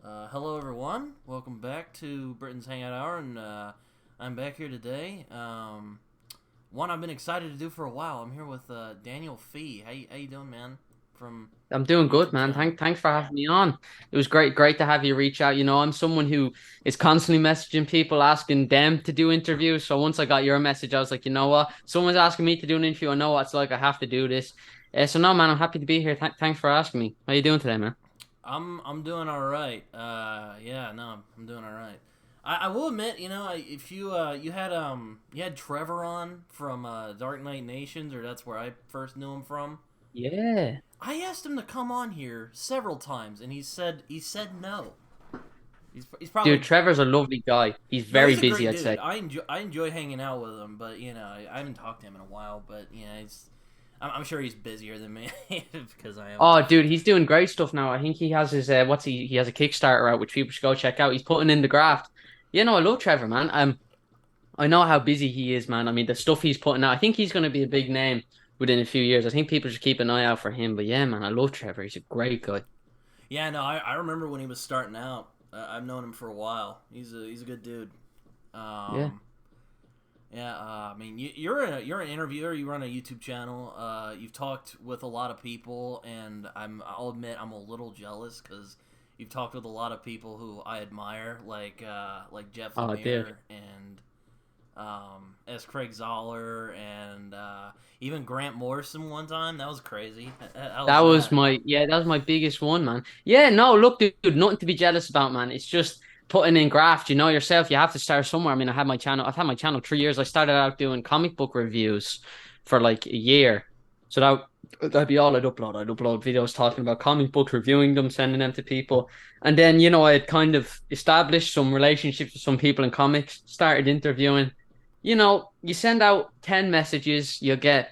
Hello, everyone. Welcome back to Britton's Hangout Hour, and I'm back here today. One I've been excited to do for a while. I'm here with Daniel Fee. How you doing, man? From I'm doing good, YouTube man. channel. Thanks for having me on. It was great to have you reach out. I'm someone who is constantly messaging people, asking them to do interviews. So once I got your message, I was like, you know what? Someone's asking me to do an interview. I know what it's like. I have to do this. So no, man, I'm happy to be here. Thanks for asking me. How you doing today, man? I'm doing all right. Yeah, no, I'm doing all right. I will admit, if you had Trevor on from Dark Knight Nations, or that's where I first knew him from. Yeah, I asked him to come on here several times, and he said no. He's dude, probably Trevor's a lovely guy. He's No, very he's a busy, great I'd dude. say. I enjoy hanging out with him, but I haven't talked to him in a while. But I'm sure he's busier than me because I am Oh, too dude, he's sometimes. doing great stuff now. I think he has his he has a Kickstarter out, which people should go check out. He's putting in the graft. I love Trevor, man. I know how busy he is, man. I mean, the stuff he's putting out, I think he's going to be a big name within a few years. I think people should keep an eye out for him. But yeah, man, I love Trevor. He's a great guy. Yeah, no, I remember when he was starting out. I've known him for a while. He's a good dude. Yeah. Um, yeah, I mean, you're an interviewer. You run a YouTube channel. You've talked with a lot of people, and I'll admit I'm a little jealous because you've talked with a lot of people who I admire, like Jeff Oh, dude. Lemire and as Craig Zoller and even Grant Morrison one time. That was crazy. How was that? That was my biggest one, man. Yeah, no, look, dude, nothing to be jealous about, man. It's just putting in graft, yourself. You have to start somewhere. I mean, I've had my channel 3 years. I started out doing comic book reviews for like a year. So that'd be all I'd upload. I'd upload videos talking about comic books, reviewing them, sending them to people. And then, I had kind of established some relationships with some people in comics, started interviewing. You send out 10 messages, you get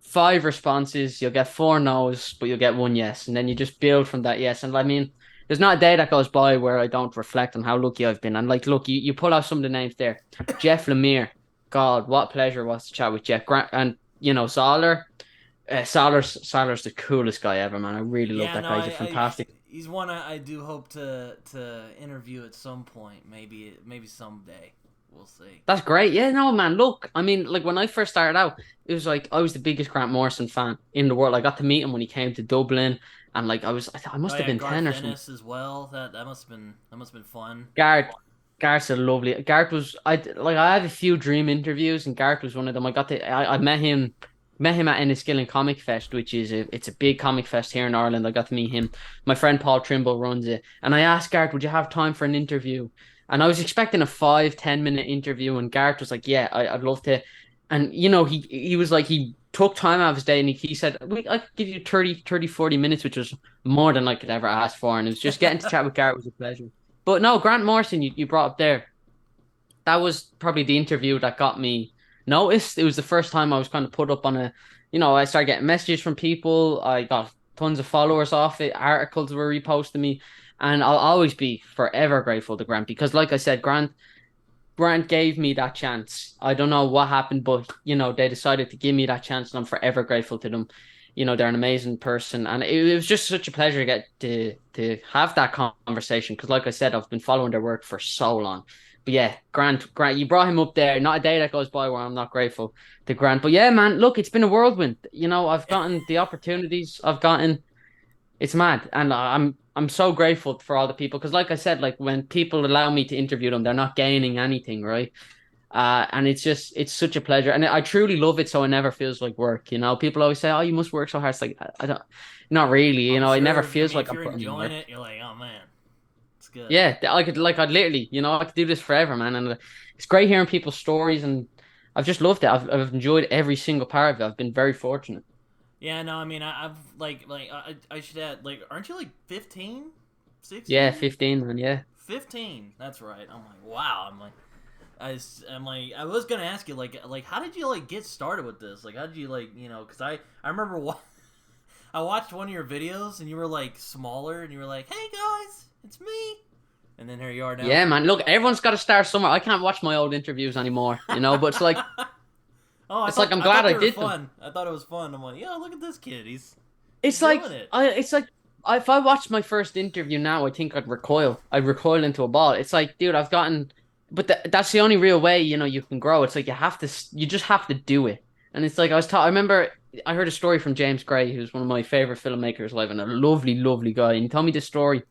five responses, you'll get four no's, but you'll get one yes. And then you just build from that yes. And I mean, there's not a day that goes by where I don't reflect on how lucky I've been. And like, look, you pull out some of the names there. Jeff Lemire. God, what pleasure it was to chat with Jeff Grant. And, Zoller. Zoller's the coolest guy ever, man. I really love Yeah, that no, guy. He's a fantastic. he's one I do hope to interview at some point. Maybe someday. We'll see. That's great. Yeah, no, man. Look, I mean, like when I first started out, it was like I was the biggest Grant Morrison fan in the world. I got to meet him when he came to Dublin, and like I Oh must have yeah, been Garth 10 or something. Ennis as well. That must have been fun. Garth, Garth's a lovely. Garth was I had a few dream interviews, and Garth was one of them. I met him at Enniskillen Comic Fest, which is it's a big comic fest here in Ireland. I got to meet him. My friend Paul Trimble runs it, and I asked Garth, "Would you have time for an interview?" And I was expecting a 5-10 minute interview, and Garth was like, "Yeah, I'd love to." And he was like he took time out of his day, and he said, I could give you 40 minutes, which was more than I could ever ask for. And it was just getting to chat with Garth was a pleasure. But no, Grant Morrison, you brought up there. That was probably the interview that got me noticed. It was the first time I was kind of put up on I started getting messages from people. I got tons of followers off it. Articles were reposting me. And I'll always be forever grateful to Grant because, like I said, Grant gave me that chance. I don't know what happened, but they decided to give me that chance, and I'm forever grateful to them. They're an amazing person, and it was just such a pleasure to get to have that conversation because, like I said, I've been following their work for so long. But yeah, Grant, you brought him up there. Not a day that goes by where I'm not grateful to Grant. But yeah, man, look, it's been a whirlwind. I've gotten the opportunities I've gotten. It's mad, and I'm so grateful for all the people because, like I said, like when people allow me to interview them, they're not gaining anything, right? And it's such a pleasure, and I truly love it. So it never feels like work. People always say, "Oh, you must work so hard." It's like I don't, not really. I'm It never sure. I feels mean, like if I'm you're putting in enjoying work. it, you're like, oh man, it's good. Yeah, I'd literally, I could do this forever, man. And it's great hearing people's stories, and I've just loved it. I've enjoyed every single part of it. I've been very fortunate. Yeah, no, I mean, I've I should add, like, aren't you like 15, Yeah, 16? 15, man. Yeah. 15. That's right. I'm like, wow. I'm like, I was gonna ask you, like, how did you like get started with this? Like, how did you like, because I remember I watched one of your videos and you were like smaller and you were like, hey guys, it's me, and then here you are now. Yeah, man. Look, everyone's got to start somewhere. I can't watch my old interviews anymore, but Oh, it's like I'm I glad thought I they were did them. fun. I thought it was fun. I'm like, yo, look at this kid. He's It's like doing it. I it's like if I watched my first interview now, I think I'd recoil. I'd recoil into a ball. It's like, dude, I've gotten, but that's the only real way, you can grow. It's like you just have to do it. And it's like I remember I heard a story from James Gray, who's one of my favorite filmmakers alive and a lovely, lovely guy. And he told me this story.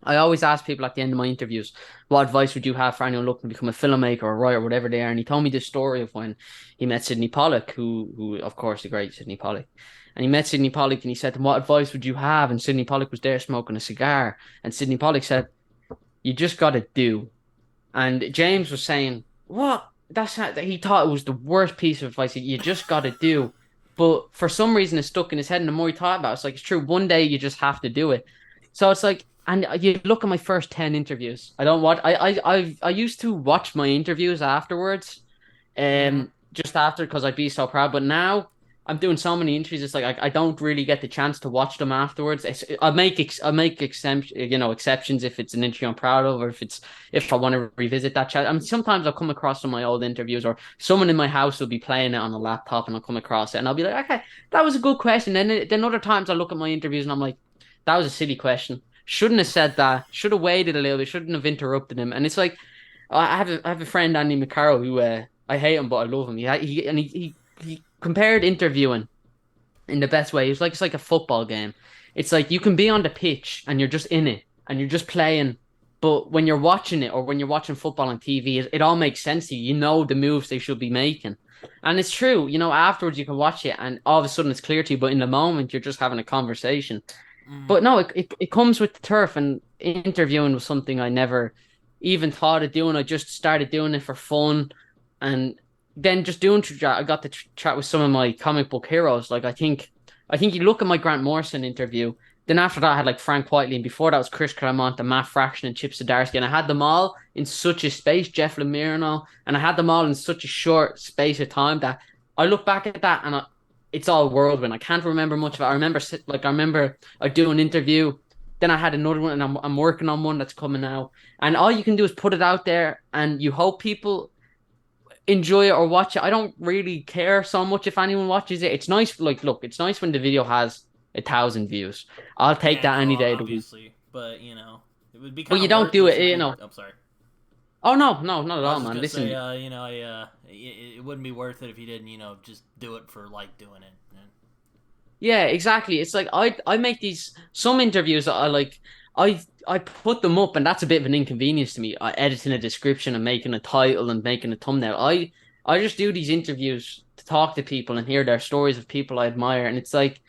I always ask people at the end of my interviews, what advice would you have for anyone looking to become a filmmaker or a writer, whatever they are? And he told me this story of when he met Sidney Pollack, who of course, the great Sidney Pollack. And he met Sidney Pollack and he said to him, what advice would you have? And Sidney Pollack was there smoking a cigar. And Sidney Pollack said, you just got to do. And James was saying, what? That's not, he thought it was the worst piece of advice. You just got to do. But for some reason, it stuck in his head. And the more he thought about it, it's like, it's true. One day you just have to do it. So it's like, and you look at my first 10 interviews. I don't watch, I used to watch my interviews afterwards, Mm-hmm. just after because I'd be so proud. But now I'm doing so many interviews, it's like I don't really get the chance to watch them afterwards. I make exceptions if it's an interview I'm proud of, or if I want to revisit that chat. I mean, sometimes I'll come across some of my old interviews, or someone in my house will be playing it on a laptop, and I'll come across it, and I'll be like, okay, that was a good question. Then other times I look at my interviews and I'm like, that was a silly question. Shouldn't have said that. Should have waited a little bit. Shouldn't have interrupted him. And it's like I have a friend Andy McCarroll who I hate him but I love him. He compared interviewing in the best way. It's like a football game. It's like you can be on the pitch and you're just in it and you're just playing. But when you're watching it or when you're watching football on TV, it all makes sense to you. You know the moves they should be making. And it's true, afterwards you can watch it and all of a sudden it's clear to you, but in the moment you're just having a conversation. Mm-hmm. But no, it comes with the turf, and interviewing was something I never even thought of doing. I just started doing it for fun, and then just doing I got to chat with some of my comic book heroes. Like I think you look at my Grant Morrison interview. Then after that, I had like Frank Whiteley, and before that was Chris Claremont and Matt Fraction and Chip Zdarsky, and I had them all in such a space, Jeff Lemire and all, and I had them all in such a short space of time that I look back at that and it's all whirlwind. I can't remember much of it. I remember I do an interview, then I had another one, and I'm working on one that's coming out. And all you can do is put it out there, and you hope people enjoy it or watch it. I don't really care so much if anyone watches it. It's nice, like, look, it's nice when the video has 1,000 views. I'll take Yeah, that no, any day of the week. obviously, but it would be But kind you of don't do worthless it, if you people. know. I'm sorry. Oh no, no, not at I all, was just man. gonna say, Listen, it wouldn't be worth it if you didn't, just do it for like doing it. yeah, exactly. It's like I make these some interviews that I like I put them up and that's a bit of an inconvenience to me. Editing a description and making a title and making a thumbnail. I just do these interviews to talk to people and hear their stories of people I admire. And it's like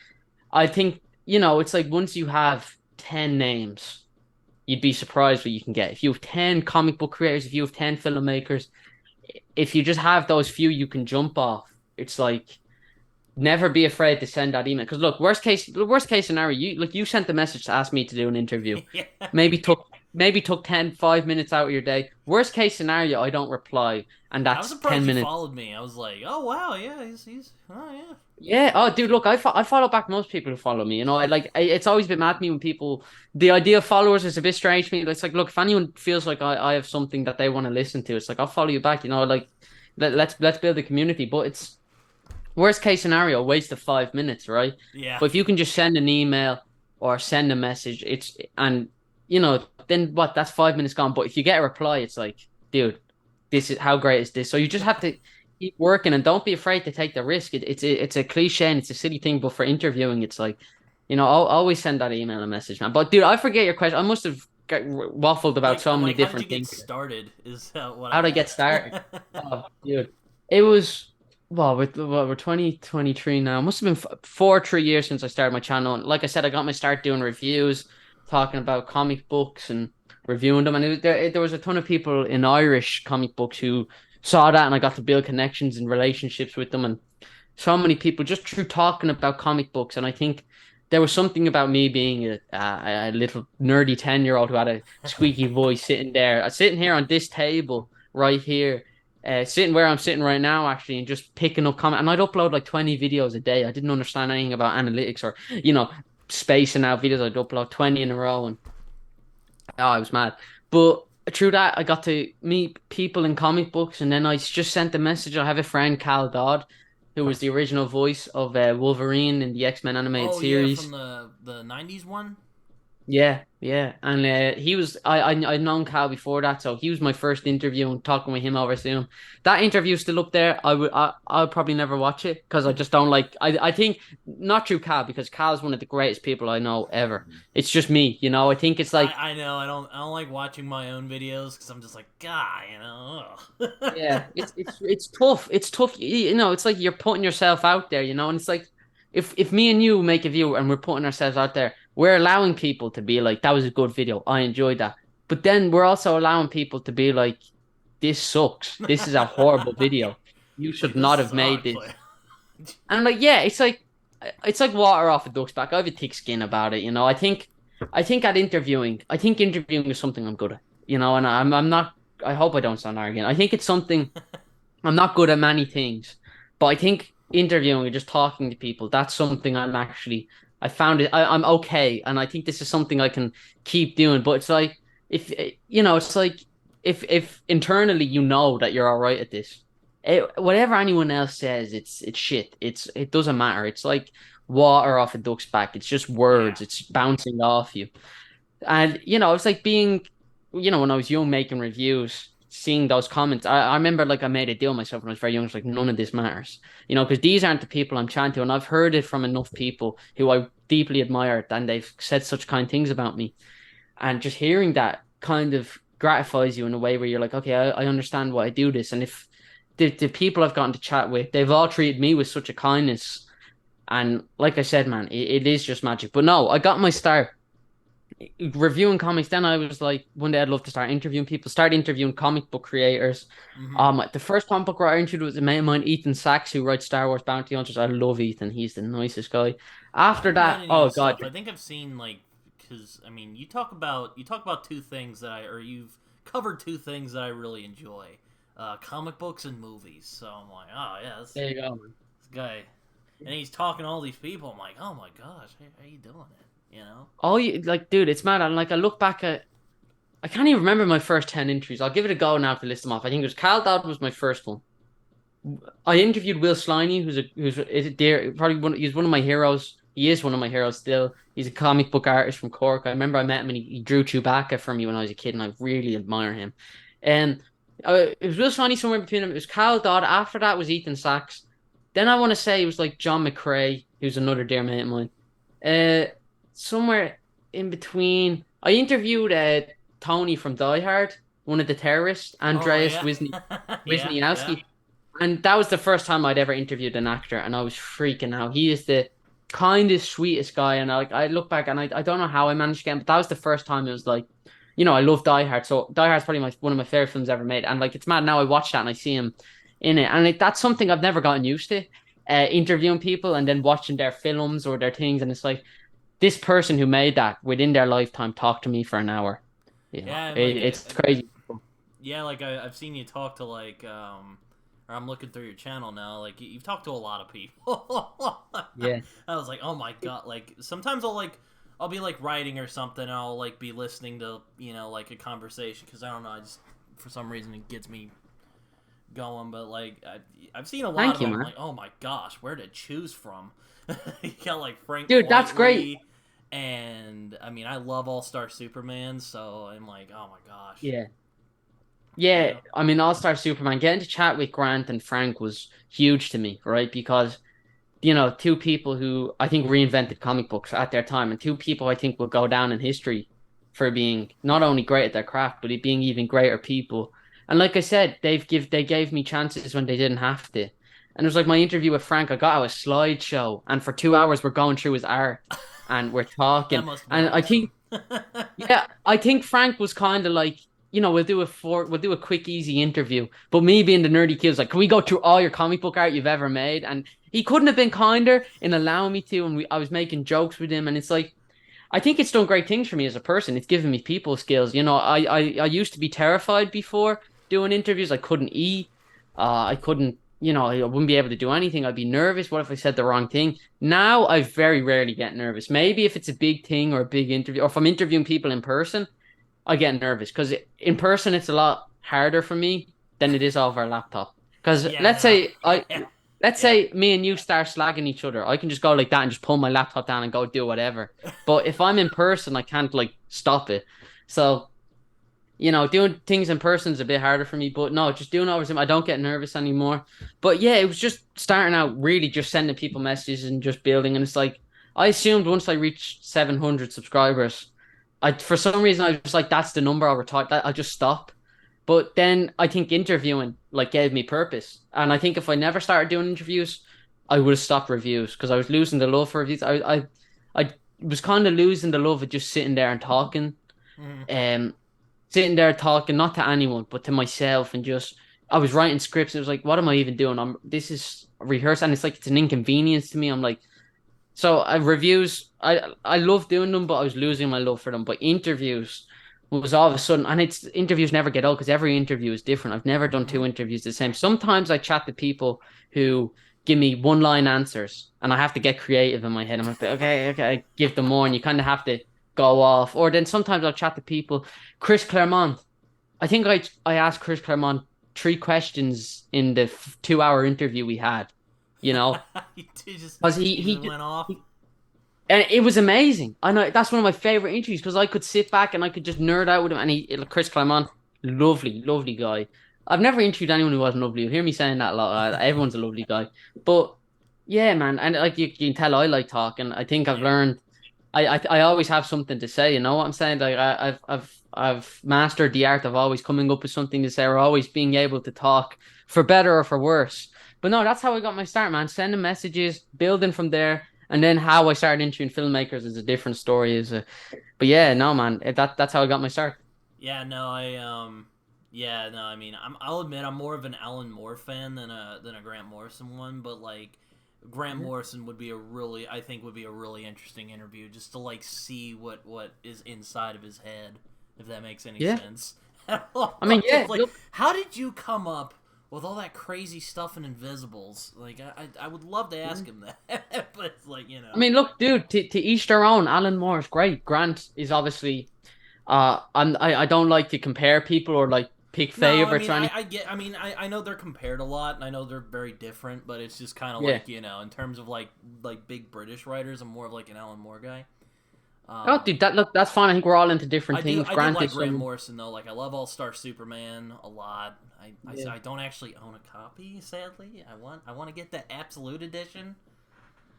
I think, it's like once you have 10 names, you'd be surprised what you can get. If you have 10 comic book creators, if you have 10 filmmakers, if you just have those few you can jump off, it's like never be afraid to send that email. Because look, worst case scenario, you sent the message to ask me to do an interview. Yeah. Maybe took 5 minutes out of your day. Worst case scenario, I don't reply, and I was that's surprised 10 you minutes. followed me. I was like, oh wow, yeah, he's oh yeah. Yeah. Oh, dude, look, I follow back most people who follow me. It's always been mad at me when people. The idea of followers is a bit strange to me. It's like, look, if anyone feels like I have something that they want to listen to, it's like I'll follow you back. Like let's build a community. But it's worst case scenario, waste of 5 minutes, right? Yeah. But if you can just send an email or send a message, then what? That's 5 minutes gone. But if you get a reply, it's like, dude, this is how great is this? So you just have to keep working and don't be afraid to take the risk. It's a cliche and it's a silly thing, but for interviewing, it's like, I'll always send that email and message, man. But dude, I forget your question. I must have waffled about so many How did you different get things. started? Is what How'd I I get asked. started? Oh, dude. It was, well, we're 2023 now. It must have been 3 years since I started my channel. And like I said, I got my start doing reviews, talking about comic books and reviewing them. And there was a ton of people in Irish comic books who saw that, and I got to build connections and relationships with them. And so many people just through talking about comic books. And I think there was something about me being a little nerdy 10-year-old who had a squeaky voice sitting here on this table right here, sitting where I'm sitting right now, actually, and just picking up comment. And I'd upload like 20 videos a day. I didn't understand anything about analytics or, spacing out videos. I'd upload 20 in a row, and I was mad. But through that, I got to meet people in comic books, and then I just sent a message. I have a friend, Cal Dodd, who was the original voice of Wolverine in the X-Men animated Oh yeah, from series. the '90s one. Yeah, yeah, and he was I'd known Cal before that, so he was my first interview and talking with him over Zoom. That interview's still up there. I'll probably never watch it because I just don't like. I think not through Cal because Cal's one of the greatest people I know ever. It's just me, you know. I think it's like I know I don't like watching my own videos because I'm just like God, you know. Ugh. yeah, it's tough. It's tough. You know, it's like you're putting yourself out there, you know, and it's like if me and you make a view and we're putting ourselves out there, we're allowing people to be like, that was a good video. I enjoyed that. But then we're also allowing people to be like, this sucks. This is a horrible video. You Like should this not have made sucks. this. Like And like, yeah, it's like water off a duck's back. I have a thick skin about it, you know. I think interviewing is something I'm good at, you know, and I'm not. I hope I don't sound arrogant. I think it's something I'm not good at many things, but I think interviewing or just talking to people, that's something I found I'm okay. And I think this is something I can keep doing. But it's like, if, you know, it's like if internally you know that you're all right at this, whatever anyone else says, it's shit. It doesn't matter. It's like water off a duck's back. It's just yeah. words. It's bouncing off you. And you know, it's like being, you know, when I was young making reviews, seeing those comments. I remember like I made a deal with myself when I was very young. It's like none of this matters, you know, because these aren't the people I'm chatting to, and I've heard it from enough people who I deeply admire, and they've said such kind things about me. And just hearing that kind of gratifies you in a way where you're like, okay, I understand why I do this. And if the people I've gotten to chat with, they've all treated me with such a kindness. And like I said, man, it is just magic. But no, I got my start reviewing comics. Then I was like, one day I'd love to start interviewing people, start interviewing comic book creators. Hmm. The first comic book writer I interviewed was a mate of mine, Ethan Sachs, who writes Star Wars Bounty Hunters. I love Ethan. He's the nicest guy. I After haven't read that, any of oh his God, stuff. I think I've seen like because I mean you talk about two things that I or you've covered two things that I really enjoy, comic books and movies. So I'm like, oh yeah, there you go, man. this guy, and he's talking to all these people. I'm like, oh my gosh, how you doing it? You know? Oh, you like, dude, it's mad. And like, I look back at, I can't even remember my first 10 interviews. I'll give it a go now to list them off. I think it was Cal Dodd was my first one. I interviewed Will Sliney, who's is it dear, probably he's one of my heroes. He is one of my heroes still. He's a comic book artist from Cork. I remember I met him and he drew Chewbacca for me when I was a kid, and I really admire him. And it was Will Sliney somewhere between them. It was Cal Dodd. After that was Ethan Sachs. Then I want to say it was like John McCrae, who's another dear mate of mine. Uh, Somewhere in between. I interviewed Tony from Die Hard, one of the terrorists, Oh Andreas yeah, yeah, yeah. Wisniewski. And that was the first time I'd ever interviewed an actor, and I was freaking out. He is the kindest, sweetest guy, and I look back and I don't know how I managed to get him, but that was the first time it was like, you know, I love Die Hard, so Die Hard's probably one of my favorite films ever made, and like it's mad now I watch that and I see him in it, and like that's something I've never gotten used to, interviewing people and then watching their films or their things, and it's like this person who made that within their lifetime talked to me for an hour. You know, Yeah, and like it's crazy. yeah, like I've seen you talk to like or I'm looking through your channel now. Like you've talked to a lot of people. Yeah. I was like, oh my god! Like sometimes I'll be like writing or something. And I'll like be listening to like a conversation because I don't know. I just for some reason it gets me going. But like I've seen a lot Thank of you, them. I'm man. like, oh my gosh, where to choose from? You got like Frank Dude, that's great. Whiteley, and I mean I love All Star Superman. So I'm like, oh my gosh, Yeah. you Yeah, know. I mean, All Star Superman, getting to chat with Grant and Frank was huge to me, right? Because, you know, two people who I think reinvented comic books at their time, and two people I think will go down in history for being not only great at their craft, but being even greater people. And like I said, they gave me chances when they didn't have to. And it was like my interview with Frank, I got out a slideshow, and for 2 hours we're going through his art and we're That talking. must have been And I think awesome. yeah, I think Frank was kind of like, you know, we'll do a quick, easy interview. But me being the nerdy kid was like, can we go through all your comic book art you've ever made? And he couldn't have been kinder in allowing me to. And I was making jokes with him, and it's like, I think it's done great things for me as a person. It's given me people skills. You know, I used to be terrified before doing interviews. I couldn't eat. I couldn't, you know, I wouldn't be able to do anything. I'd be nervous. What if I said the wrong thing? Now I very rarely get nervous. Maybe if it's a big thing or a big interview, or if I'm interviewing people in person, I get nervous because in person it's a lot harder for me than it is over a laptop. Because Yeah, let's no. say I Yeah. let's Yeah. say me and you start slagging each other. I can just go like that and just pull my laptop down and go do whatever. But if I'm in person, I can't like stop it. So, doing things in person is a bit harder for me. But no, just doing it over Zoom, I don't get nervous anymore. But yeah, it was just starting out really just sending people messages and just building. And it's like, I assumed once I reached 700 subscribers, for some reason, I was like, that's the number I'll retire. I'll just stop. But then I think interviewing like gave me purpose. And I think if I never started doing interviews, I would have stopped reviews because I was losing the love for reviews. I was kind of losing the love of just sitting there and talking. Mhm. Um, Sitting there talking not to anyone but to myself and just I was writing scripts. It was like, what am I even doing? This is rehearse and it's like it's an inconvenience to me. I'm like, so reviews, I love doing them, but I was losing my love for them. But interviews was all of a sudden, and it's interviews never get old because every interview is different. I've never done two Mhm. interviews the same. Sometimes I chat to people who give me one line answers, and I have to get creative in my head. I'm like, okay, I give them more, and you kind of have to go off. Or then sometimes I'll chat to people. Chris Claremont, I think I asked Chris Claremont three questions in the 2 hour interview we had. You know, He just because he just went off. and it was amazing. I know that's one of my favorite interviews because I could sit back and I could just nerd out with him. And Chris Claremont, lovely, lovely guy. I've never interviewed anyone who wasn't lovely. You'll hear me saying that a lot. Everyone's a lovely guy. But yeah, man, and like you can tell, I like talking. I think I've Yeah. learned. I always have something to say. You know what I'm saying? Like I've mastered the art of always coming up with something to say, or always being able to talk for better or for worse. But no, that's how I got my start, man. Sending messages, building from there. And then how I started interviewing filmmakers is a different story. But yeah, no, man, that's how I got my start. Yeah, no, yeah, no, I mean, I'll admit I'm more of an Alan Moore fan than a Grant Morrison one, but like Grant Yeah. Morrison would be I think would be a really interesting interview just to like see what is inside of his head, if that makes any Yeah. sense. I mean, yeah. Just like, Look, how did you come up with all that crazy stuff in Invisibles? Like, I would love to ask him that, but it's like, I mean, look, dude. To each their own. Alan Moore is great. Grant is obviously. I don't like to compare people or like pick No, I favorites mean, or anything. I get, I know they're compared a lot, and I know they're very different, but it's just kind of Yeah. like, in terms of like big British writers, I'm more of like an Alan Moore guy. Oh, Um, dude, that's fine. I think we're all into different things. I do Grant like is Grant someone. Morrison though. Like, I love All Star Superman a lot. Yeah. I don't actually own a copy, sadly. I want to get the Absolute Edition.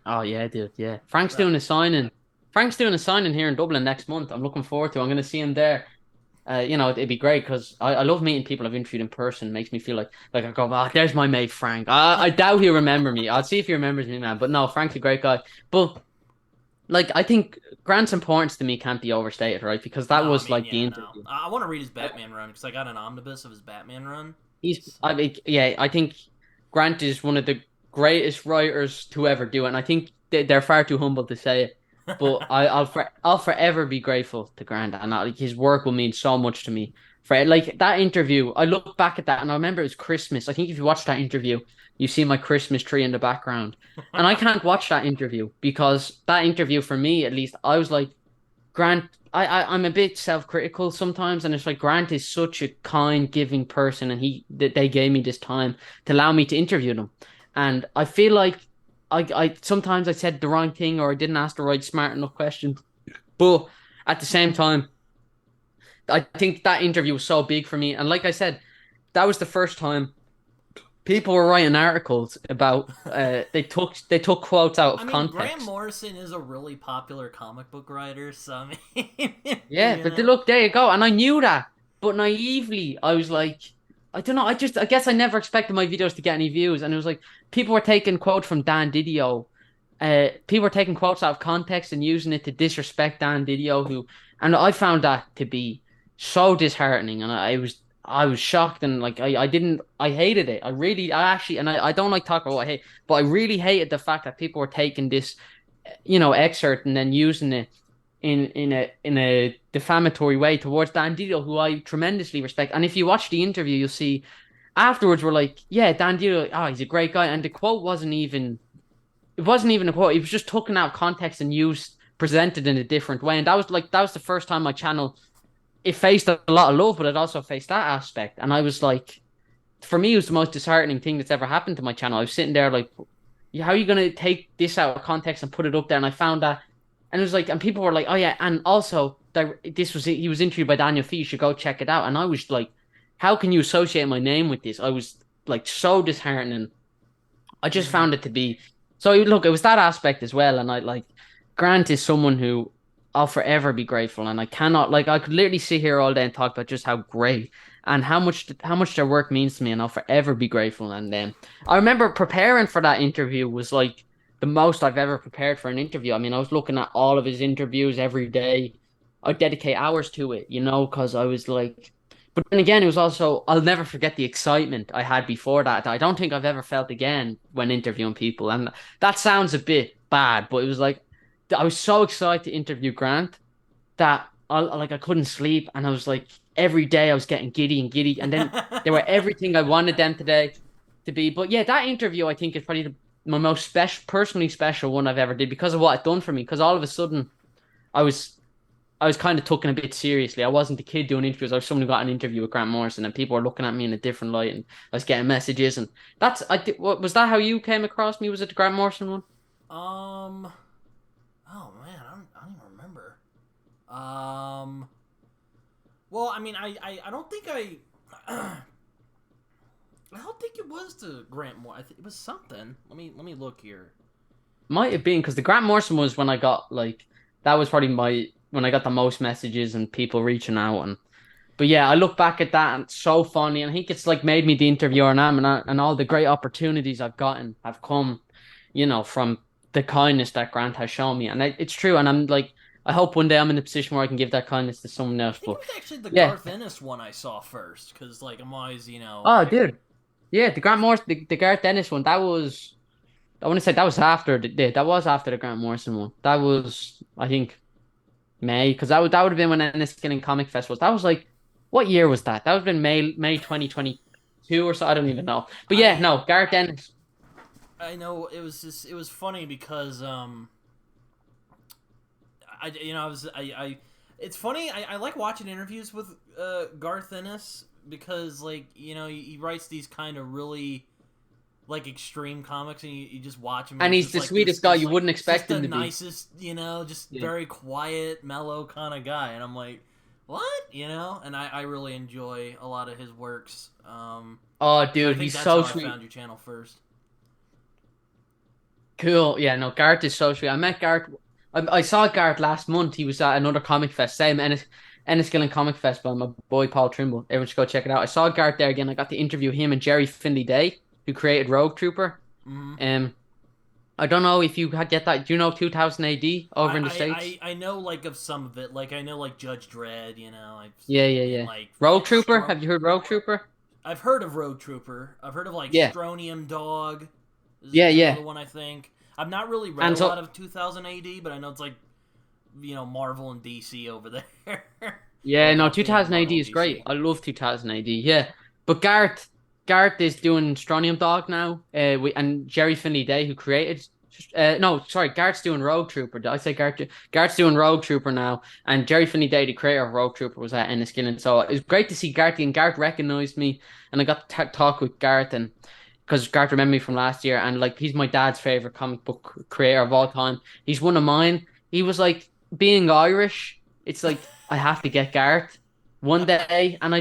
Oh yeah, dude. Yeah. Frank's Uh, doing a signing. Frank's doing a signing here in Dublin next month. I'm looking forward to. I'm going to see him there. It'd be great because I love meeting people I've interviewed in person. It makes me feel like I go, oh, there's my mate Frank. I doubt he'll remember me. I'll see if he remembers me, man. But no, Frank's a great guy. But like, I think Grant's importance to me can't be overstated, right? Because no, that I was mean, like the yeah, no. interview. I want to read his Batman run because I got an omnibus of his Batman run. So, I mean, yeah, I think Grant is one of the greatest writers to ever do it. And I think they're far too humble to say it. But I'll forever be grateful to Grant, and like his work will mean so much to me. For like that interview, I look back at that and I remember it was Christmas. I think if you watch that interview, you see my Christmas tree in the background, and I can't watch that interview because that interview for me, at least, I was like, Grant, I'm a bit self-critical sometimes, and it's like Grant is such a kind, giving person, and they gave me this time to allow me to interview them, and I feel like I sometimes I said the wrong thing or I didn't ask the right smart enough question, but at the same time, I think that interview was so big for me, and like I said, that was the first time people were writing articles about they took quotes out I of mean, Grant context. Morrison is a really popular comic book writer, so I mean, Yeah, but look, there you go. And I knew that. But naively, I was like, I don't know. I guess I never expected my videos to get any views. And it was like, people were taking quotes from Dan Didio. People were taking quotes out of context and using it to disrespect Dan Didio, and I found that to be so disheartening. And I was shocked and like, I hated it. I actually, and I don't like talking about what I hate, but I really hated the fact that people were taking this, excerpt and then using it in a defamatory way towards Dan Didio, who I tremendously respect. And if you watch the interview, you'll see afterwards we're like, yeah, Dan Didio, oh, he's a great guy. And the quote wasn't even a quote. It was just taken out of context and used presented in a different way. And that was the first time my channel it faced a lot of love, but it also faced that aspect. And I was like, for me, it was the most disheartening thing that's ever happened to my channel. I was sitting there like, how are you gonna take this out of context and put it up there? And I found that, and it was like, and people were like, oh yeah, and also this was he was interviewed by Daniel Fee. You should go check it out. And I was like, how can you associate my name with this? I was like so disheartening. I just Mm-hmm. found it to be so. Look, it was that aspect as well, and I like Grant is someone who I'll forever be grateful, and I cannot like I could literally sit here all day and talk about just how great and how much their work means to me, and I'll forever be grateful. And I remember preparing for that interview was like the most I've ever prepared for an interview. I mean, I was looking at all of his interviews every day. I'd dedicate hours to it, because I was like, but then again, it was also, I'll never forget the excitement I had before that. I don't think I've ever felt again when interviewing people. And that sounds a bit bad, but it was like, I was so excited to interview Grant that I couldn't sleep. And I was like, every day I was getting giddy and giddy. And then they were everything I wanted them today to be. But yeah, that interview I think is probably my most personally special one I've ever did because of what it done for me. Because all of a sudden, I was I was kind of taken a bit seriously. I wasn't the kid doing interviews. I was someone who got an interview with Grant Morrison, and people were looking at me in a different light, and I was getting messages. And was that how you came across me? Was it the Grant Morrison one? Um. Oh man, I don't even remember. Um. Well, I mean, I don't think I don't think it was to Grant Moore. I think it was something. Let me look here. Might have been because the Grant Morrison was when I got like that was probably my when I got the most messages and people reaching out. And but yeah, I look back at that and it's so funny, and I think it's like made me the interviewer now, and all the great opportunities I've gotten have come, from the kindness that Grant has shown me, and it's true. And I'm like, I hope one day I'm in a position where I can give that kindness to someone I else. think it But was actually the yeah, Garth Ennis one I saw first, because like I'm always, oh dude, yeah, the Grant Morrison, the Garth Ennis one, that was. I want to say that was after that was after the Grant Morrison one. That was I think May because that would have been when Enniskillen Comic Fest was. That was like what year was that? That would have been May 2022 or so. I don't even know. But yeah, I no, Gareth Ennis. I know it was funny because I you know I was I it's funny I like watching interviews with Garth Ennis because like he writes these kind of really like extreme comics and you just watch him and And he's he's just the like this sweetest guy. this You like wouldn't just expect the him to be. nicest just Yeah. very quiet mellow kind of guy and I'm like what and I really enjoy a lot of his works Oh, so I dude, think he's that's so how I sweet. found your channel first. Cool. Yeah, no, Gareth is so sweet. I met Gareth. I saw Gareth last month. He was at another comic fest, same Enniskillen Comic Fest by my boy Paul Trimble. Everyone should go check it out. I saw Gareth there again. I got to interview him and Jerry Finley Day, who created Rogue Trooper. Mm-hmm. Um, I don't know if you get that. Do you know 2000 AD over in the States? I know like of some of it. Like I know like Judge Dredd, I've Yeah, yeah, and yeah. like Rogue Trooper. Stro- Have you heard Rogue Trooper? I've heard of Road Trooper. I've heard of like Yeah, Stronium Dog yeah, is yeah. another one I think. I've not really read And a lot so, of 2000 AD, but I know it's like Marvel and DC over there. I'm yeah, a no, big fan of 2000 Marvel AD and is great. DC. I love 2000 AD. Yeah, but Gareth is doing Stronium Dog now. And Jerry Finley Day, who created. No, sorry, Gareth's doing Rogue Trooper. Did I say Gareth? Gareth's doing Rogue Trooper now, and Jerry Finley Day, the creator of Rogue Trooper, was at Enniskillen. So it was great to see Gareth, and Gareth recognized me, and I got to talk with Gareth, and because Gareth remembered me from last year, and like he's my dad's favorite comic book creator of all time. He's one of mine. He was like being Irish. It's like I have to get Gareth one day, and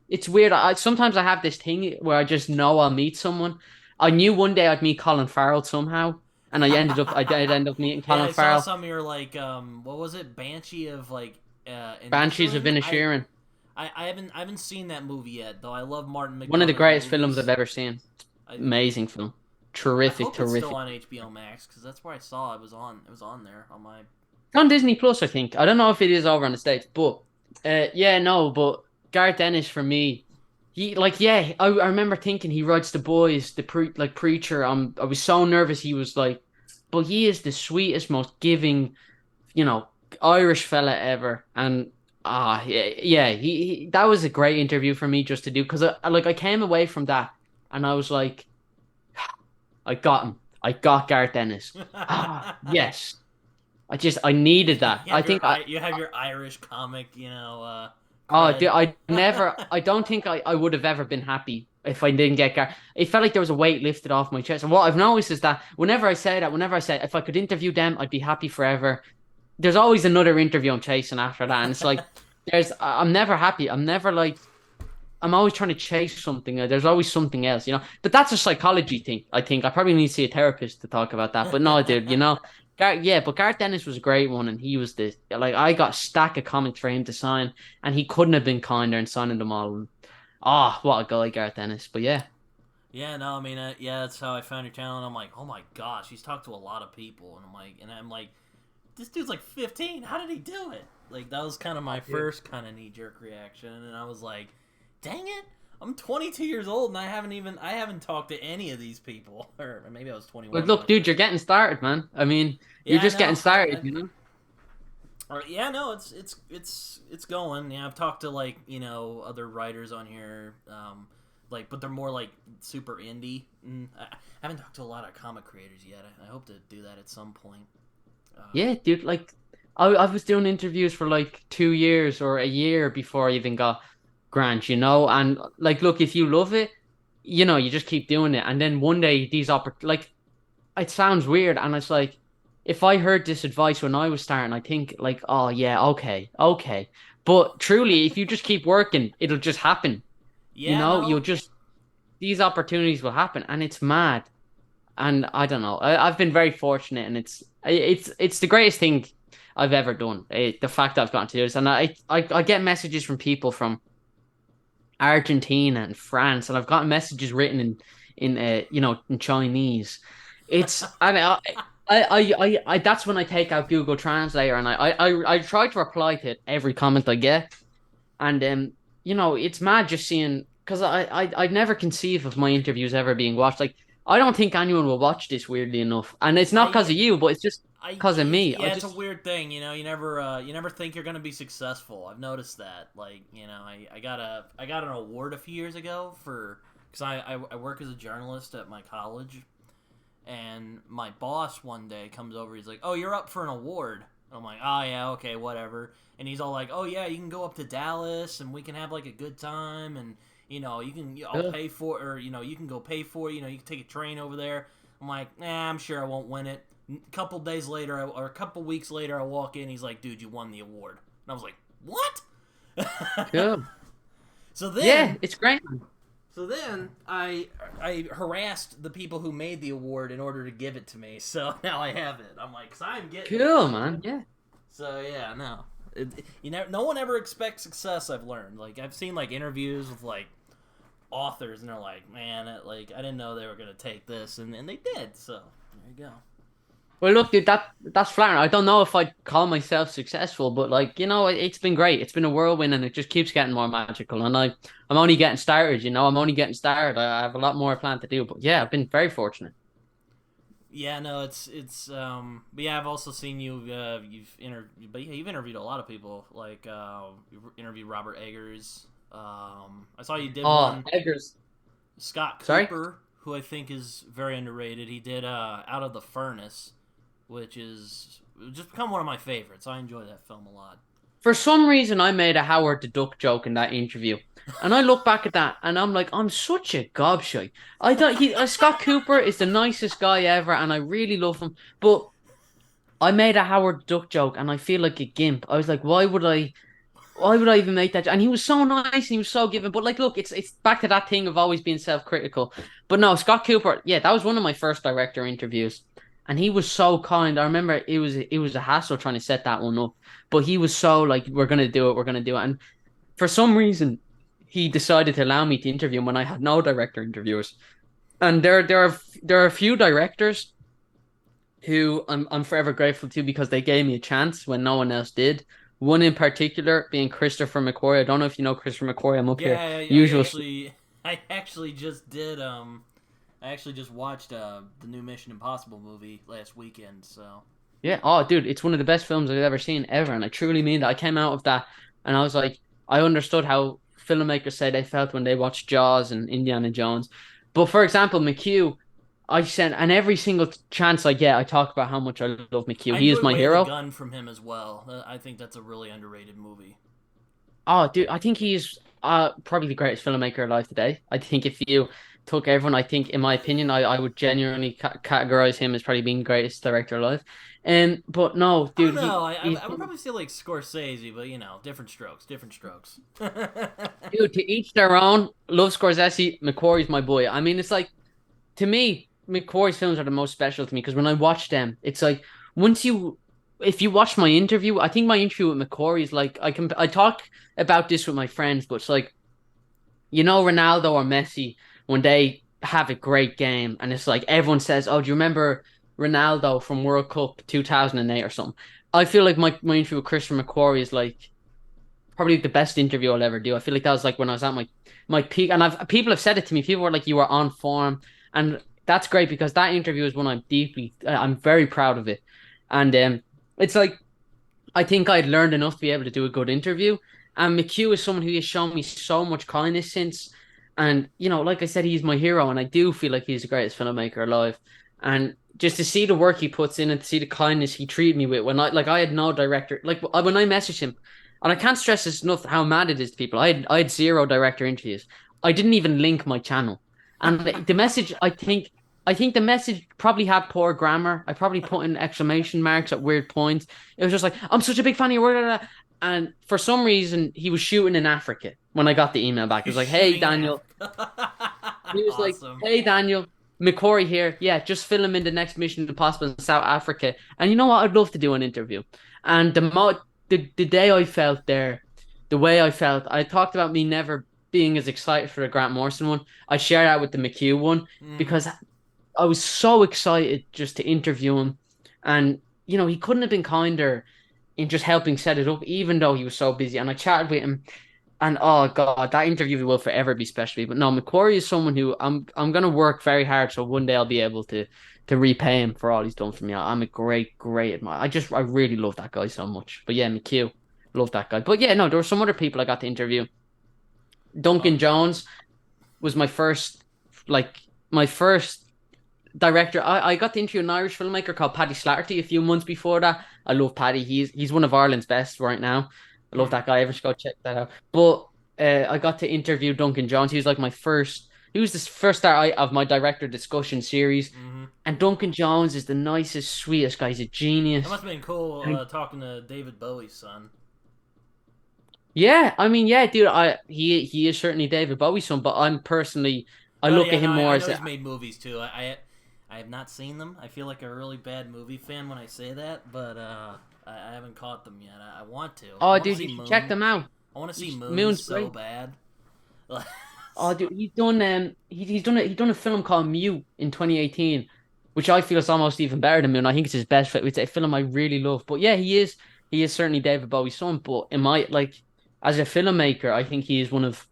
it's weird. Sometimes I have this thing where I just know I'll meet someone. I knew one day I'd meet Colin Farrell somehow, and I did end up meeting Yeah, Colin I saw Farrell. some of your like what was it? Banshee of like Banshees of Inisherin? Inisherin, I haven't seen that movie yet, though I love Martin one of the McDonagh's greatest films I've movies. ever seen. I Amazing film, I terrific, hope it's still terrific. on HBO Max because that's where I saw it was on there on my. On Disney Plus, I think. I don't know if it is over in the States, but yeah, no, but Gareth Ennis for me, he like yeah, I remember thinking he writes the boys, preacher. I was so nervous. He was like, but he is the sweetest, most giving, you know, Irish fella ever, and yeah, yeah, that was a great interview for me just to do because I came away from that and I was like, I got him, I got Gareth Ennis. Yes. I needed that. I think You have your Irish comic oh dude, cred. I don't think I would have ever been happy if I didn't get Garth. It felt like there was a weight lifted off my chest. And what I've noticed is that whenever I say if I could interview them, I'd be happy forever. There's always another interview I'm chasing after that, and it's like I'm never happy. I'm never like I'm always trying to chase something. There's always something else, you know. But that's a psychology thing. I think I probably need to see a therapist to talk about that. But no, dude, you know, but Garth Ennis was a great one, and he was the like I got a stack of comics for him to sign, and he couldn't have been kinder in signing them all. Ah, oh, what a guy, Garth Ennis. But yeah, Yeah, no, I mean, yeah, that's how I found your channel. And I'm like, oh my gosh, he's talked to a lot of people, and I'm like, this dude's like 15. How did he do it? Like that was kind of my first kind of knee jerk reaction, and I was like, dang it, I'm 22 years old and I haven't talked to any of these people, or maybe I was 21. but look, dude, you're getting started, man. I mean, you're Yeah, I just getting know. started, you know. Yeah, no, it's going. Yeah, I've talked to like other writers on here, like, but they're more like super indie. I haven't talked to a lot of comic creators yet. I hope to do that at some point. Yeah, dude, like I was doing interviews for like 2 years or a year before I even got Grant, you know, and like, look, if you love it, you know, you just keep doing it, and then one day like it sounds weird, and it's like if I heard this advice when I was starting, I think like, oh yeah, okay, okay, but truly, if you just keep working, it'll just happen, you Yeah, know, no, these opportunities will happen, and it's mad. And I don't know. I've been very fortunate, and it's the greatest thing I've ever done. The fact that I've gotten to do this, and I get messages from people from Argentina and France, and I've gotten messages written in Chinese. It's and I that's when I take out Google Translator, and I try to reply to every comment I get, and it's mad just seeing because I'd never conceive of my interviews ever being watched. Like I don't think anyone will watch this weirdly enough, and it's not because I of you, but it's just because of it's me. yeah, it's a weird thing, you never think you're gonna be successful. I've noticed that. Like, I got an award a few years ago for because I work as a journalist at my college, and my boss one day comes over. He's like, "Oh, you're up for an award." I'm like, "Oh yeah, okay, whatever." And he's all like, "Oh yeah, you can go up to Dallas and we can have like a good time and." I'll pay for, or you can go pay for it. You can take a train over there. I'm like, nah, I'm sure I won't win it. A couple days later, or a couple weeks later, I walk in. He's like, dude, you won the award. And I was like, what? Cool. So then, Yeah, it's great. so then I harassed the people who made the award in order to give it to me. So now I have it. I'm like, 'cause I'm getting Cool, it. man. Yeah. So yeah, no. No one ever expects success. I've learned. Like I've seen like interviews with like authors, and they're like, "Man, I didn't know they were gonna take this," and they did. So there you go. Well, look, dude, that's flattering. I don't know if I'd call myself successful, but like, it's been great. It's been a whirlwind, and it just keeps getting more magical. And I'm only getting started. I'm only getting started. I have a lot more planned to do, but yeah, I've been very fortunate. Yeah, no, but yeah, I've also seen you've interviewed a lot of people. Like you've interviewed Robert Eggers. I saw you did Oh, one. Eggers. Scott Sorry? Cooper, who I think is very underrated. He did Out of the Furnace, which is just become one of my favorites. I enjoy that film a lot. For some reason, I made a Howard the Duck joke in that interview, and I look back at that, and I'm like, I'm such a gobshite. I thought Scott Cooper is the nicest guy ever, and I really love him, but I made a Howard the Duck joke, and I feel like a gimp. I was like, why would I? Why would I even make that? And he was so nice and he was so giving. But like, look, it's back to that thing of always being self-critical. But no, Scott Cooper, yeah, that was one of my first director interviews, and he was so kind. I remember it was a hassle trying to set that one up, but he was so like, we're gonna do it, we're gonna do it. And for some reason, he decided to allow me to interview him when I had no director interviewers. And there are a few directors who I'm forever grateful to because they gave me a chance when no one else did. One in particular being Christopher McQuarrie. I don't know if you know Christopher McQuarrie. I'm up here. Yeah, Usual. I actually just did. I actually just watched the new Mission Impossible movie last weekend. So Yeah. Oh, dude, it's one of the best films I've ever seen ever, and I truly mean that. I came out of that, and I was like, I understood how filmmakers say they felt when they watched Jaws and Indiana Jones. But for example, McHugh, I sent, and every single chance I get, I talk about how much I love McHugh. I He is enjoy my Way of the hero. Gun from him as well. I think that's a really underrated movie. Oh, dude, I think he's. probably the greatest filmmaker alive today. I think if you took everyone, I think, in my opinion, I would genuinely categorize him as probably being the greatest director alive. But no, I don't dude, know. I would probably say like Scorsese, but different strokes, different strokes. dude, to each their own. Love Scorsese. McQuarrie's my boy. I mean, it's like to me, McQuarrie's films are the most special to me because when I watch them, it's like once you, if you watch my interview, I think my interview with McQuarrie is like I talk about this with my friends, but it's like Ronaldo or Messi when they have a great game, and it's like everyone says, "Oh, do you remember Ronaldo from World Cup 2008 or something?" I feel like my interview with Christian McQuarrie is like probably the best interview I'll ever do. I feel like that was like when I was at my peak, and I've people have said it to me. People were like, "You were on form," and that's great because that interview is one I'm very proud of it, and it's like I think I'd learned enough to be able to do a good interview. And McHugh is someone who has shown me so much kindness since, and like I said, he's my hero, and I do feel like he's the greatest filmmaker alive. And just to see the work he puts in and to see the kindness he treated me with when I had no director when I messaged him. And I can't stress this enough how mad it is to people. I had zero director interviews. I didn't even link my channel. And the message, I think the message probably had poor grammar. I probably put in exclamation marks at weird points. It was just like, I'm such a big fan of your work. And for some reason, he was shooting in Africa when I got the email back. It was like, hey, Shooting in Daniel. Africa. He was like, Awesome. hey, Daniel. McQuarrie here. Yeah, just film in the next Mission Impossible in South Africa. And you know what? I'd love to do an interview. And the day I felt there, the way I felt, I talked about me never being as excited for the Grant Morrison one. I shared that with the McHugh one Mm-hmm. because I was so excited just to interview him. And, he couldn't have been kinder in just helping set it up, even though he was so busy. And I chatted with him, and oh God, that interview will forever be special to me. But no, McQuarrie is someone who I'm gonna work very hard so one day I'll be able to repay him for all he's done for me. I'm a great admirer. I really love that guy so much. But yeah, McHugh, love that guy. But yeah, no, there were some other people I got to interview. Oh, Duncan Jones was like my first director. I got to interview an Irish filmmaker called Paddy Slattery a few months before that. I love Paddy. He's one of Ireland's best right now. I love mm-hmm. that guy. Ever should go check that out. But I got to interview Duncan Jones. He was like my first. He was the first start of my director discussion series. Mm-hmm. And Duncan Jones is the nicest, sweetest guy. He's a That genius. must have been cool And talking to David Bowie's son. yeah, I mean, yeah, dude. He is certainly David Bowie's son, but I Oh look yeah, at no, him more I know as he's made movies too. I have not seen them. I feel like a really bad movie fan when I say that, but I haven't caught them yet. I want to. I oh, want to dude, see you should check Moon. them out. I want to see Moon Moon's so great. bad. Oh, dude, he's done a film called Mute in 2018, which I feel is almost even better than Moon. I think it's his best film. It's a film I really love. But yeah, he is certainly David Bowie's son. But in my as a filmmaker, I think he is one of,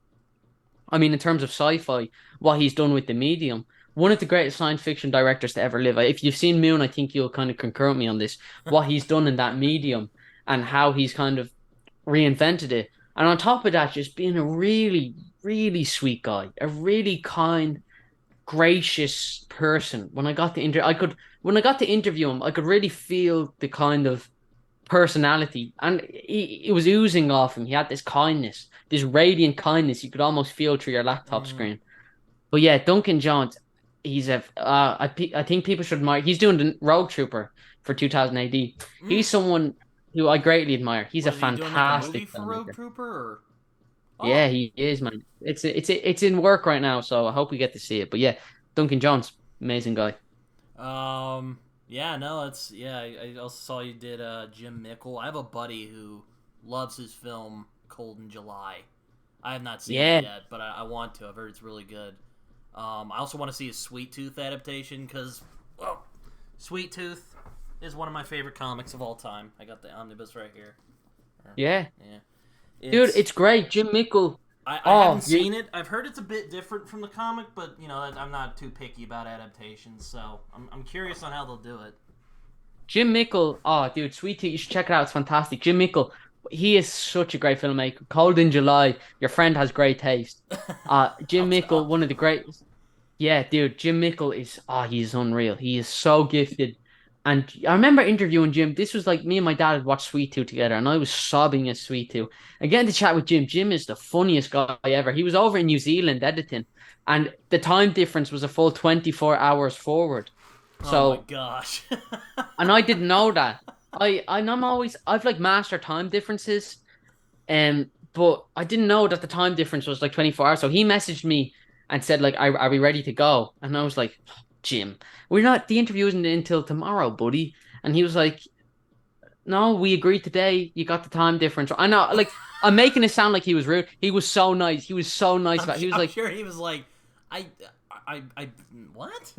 I mean, in terms of sci-fi, what he's done with the medium, one of the greatest science fiction directors to ever live. If you've seen Moon, I think you'll kind of concur with me on this. What he's done in that medium and how he's kind of reinvented it. And on top of that, just being a really, really sweet guy, a really kind, gracious person. When I got to interview him, I could really feel the kind of personality, and it was oozing off him. He had this kindness, this radiant kindness you could almost feel through your laptop Mm, screen. But yeah, Duncan Jones, I think people should admire. He's doing the Road Trooper for 2000 AD. mm. He's someone who I greatly admire. He's a What is he doing? Like a movie fantastic for Rogue filmmaker. Trooper? Or Yeah, oh, he is, man. It's in work right now, so I hope we get to see it. But yeah, Duncan Jones, amazing guy. yeah, no, it's yeah. I also saw you did Jim Mickle. I have a buddy who loves his film Cold in July. I have not seen it Yeah, yet, but I want to. I've heard it's really good. I also want to see a Sweet Tooth adaptation because, well, Sweet Tooth is one of my favorite comics of all time. I got the omnibus right here. yeah, Yeah, dude, it's it's great. Jim Mickle. I haven't Oh, you seen it. I've heard it's a bit different from the comic, but I'm not too picky about adaptations, so I'm curious on how they'll do it. Jim Mickle. Oh, dude, Sweet Tea, you should check it out. It's fantastic. Jim Mickle, he is such a great filmmaker. Cold in July. Your friend has great taste. Jim Mickle, one of the great. Yeah, dude, Jim Mickle is. Oh, he's unreal. He is so gifted. And I remember interviewing Jim. This was like me and my dad had watched Sweet Tooth together, and I was sobbing at Sweet Tooth. And getting to chat with Jim. Jim is the funniest guy ever. He was over in New Zealand editing, and the time difference was a full 24 hours forward. Oh my So, gosh. and I didn't know that. I've like master time differences, but I didn't know that the time difference was like 24 hours. So he messaged me and said, like, are we ready to go? And I was like, Jim, we're not, the interview isn't until tomorrow, buddy. And he was like, no, we agreed today. You got the time difference. I know, like, I'm making it sound like he was rude. He was so nice. He was so nice about it. He was I'm like, sure he was like, I, I what?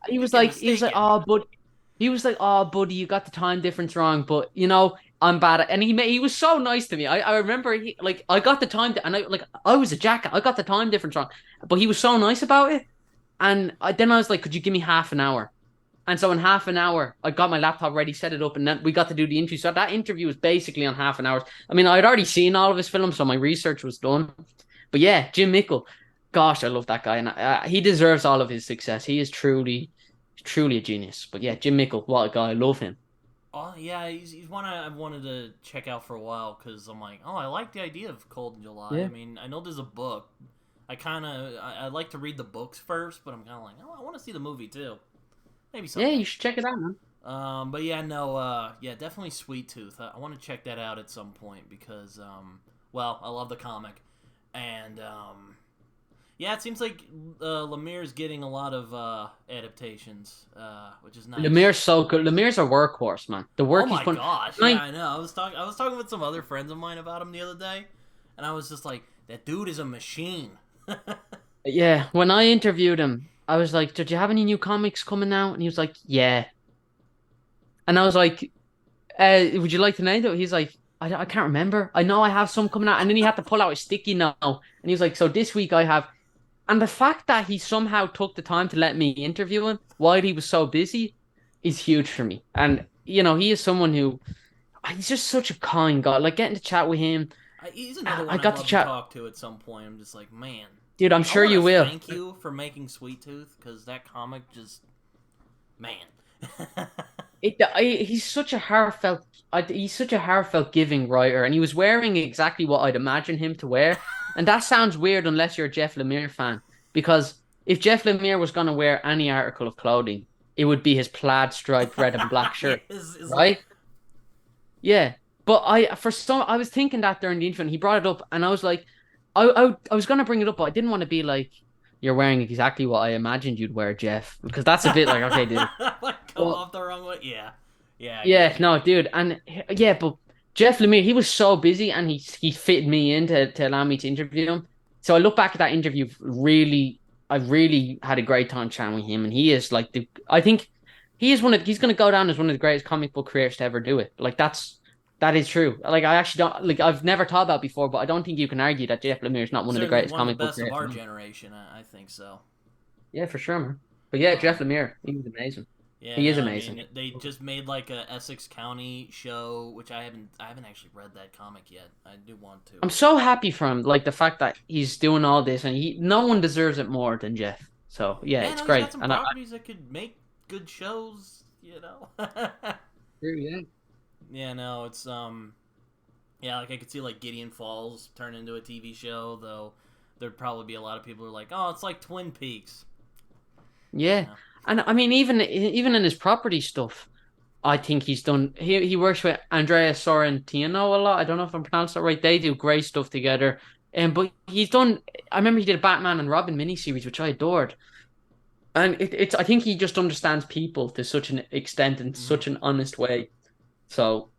he You was get like, he was like, mistaken. oh, but he was like, oh, buddy, you got the time difference wrong. But I'm bad at, and he was so nice to me. I remember I got the time, and I was a jacket. I got the time difference wrong, but he was so nice about it. And then I was like, could you give me half an hour? And so in half an hour, I got my laptop ready, set it up, and then we got to do the interview. So that interview was basically on half an hour. I mean, I'd already seen all of his films, so my research was done. But yeah, Jim Mickle, gosh, I love that guy, and he deserves all of his success. He is truly a genius. But yeah, Jim Mickle, what a guy! I love him. Oh yeah, he's one I've wanted to check out for a while because I'm like, oh, I like the idea of Cold in July. I Yeah, mean, I know there's a book. I like to read the books first, but I'm kind of like, oh, I want to see the movie too. Maybe yeah, someday. you should check it out, man. But yeah, no, yeah, definitely Sweet Tooth. I want to check that out at some point because, well, I love the comic, and yeah, it seems like Lemire's getting a lot of adaptations, which is nice. Lemire's so good. Lemire's a workhorse, man. The Oh work he's my putting. gosh, yeah, Like, I know. I was talking with some other friends of mine about him the other day, and I was just like, that dude is a machine. yeah, when I interviewed him, I was like, "Did you have any new comics coming out?" And he was like, "Yeah." And I was like, would you like to name it? He's like, I can't remember. I know I have some coming out." And then he had to pull out a sticky note. And he was like, "So this week I have." And the fact that he somehow took the time to let me interview him while he was so busy is huge for me. And, he is someone who, he's just such a kind guy. Like getting to chat with him. He's another I one I'd got to love to chat. talk to at some point. I'm just like, man, Dude, I'm I sure want you to will. thank you for making Sweet Tooth because that comic just, man. He's such a he's such a heartfelt giving writer, and he was wearing exactly what I'd imagine him to wear. And that sounds weird unless you're a Jeff Lemire fan, because if Jeff Lemire was going to wear any article of clothing, it would be his plaid striped red and black Yeah, shirt, right? Yeah. But I was thinking that during the intro, and he brought it up, and I was like, I was going to bring it up, but I didn't want to be like, you're wearing exactly what I imagined you'd wear, Jeff, because that's a bit like, okay, dude. like come Well, off the wrong way. Yeah, yeah, I get yeah, you. no, dude, and yeah, but Jeff Lemire, he was so busy, and he fitted me in to allow me to interview him. So I look back at that interview, I really had a great time chatting with him, and he is like I think he's going to go down as one of the greatest comic book creators to ever do it. Like that is true. Like I actually don't like I've never thought about it before, but I don't think you can argue that Jeff Lemire is not one of the Certainly greatest one of the comic book best of creators. our No. generation. I think so. Yeah, for sure, man. But yeah, Jeff Um, Lemire, he was amazing. yeah, He is no, I amazing. mean they just made like a Essex County show, which I haven't actually read that comic yet. I do want to. I'm so happy for him, like the fact that he's doing all this, and no one deserves it more than Jeff. So yeah, Yeah, it's no, he's got great, some and properties that could make good shows. yeah, Yeah, no, it's yeah, like I could see like Gideon Falls turn into a TV show, though there'd probably be a lot of people who are like, oh, it's like Twin Peaks. yeah, Yeah. and I mean, even in his property stuff, I think he's done. He works with Andrea Sorrentino a lot. I don't know if I'm pronouncing that right. They do great stuff together, and but he's done. I remember he did a Batman and Robin miniseries, which I adored. And it's I think he just understands people to such an extent in Mm-hmm. such an honest way. So,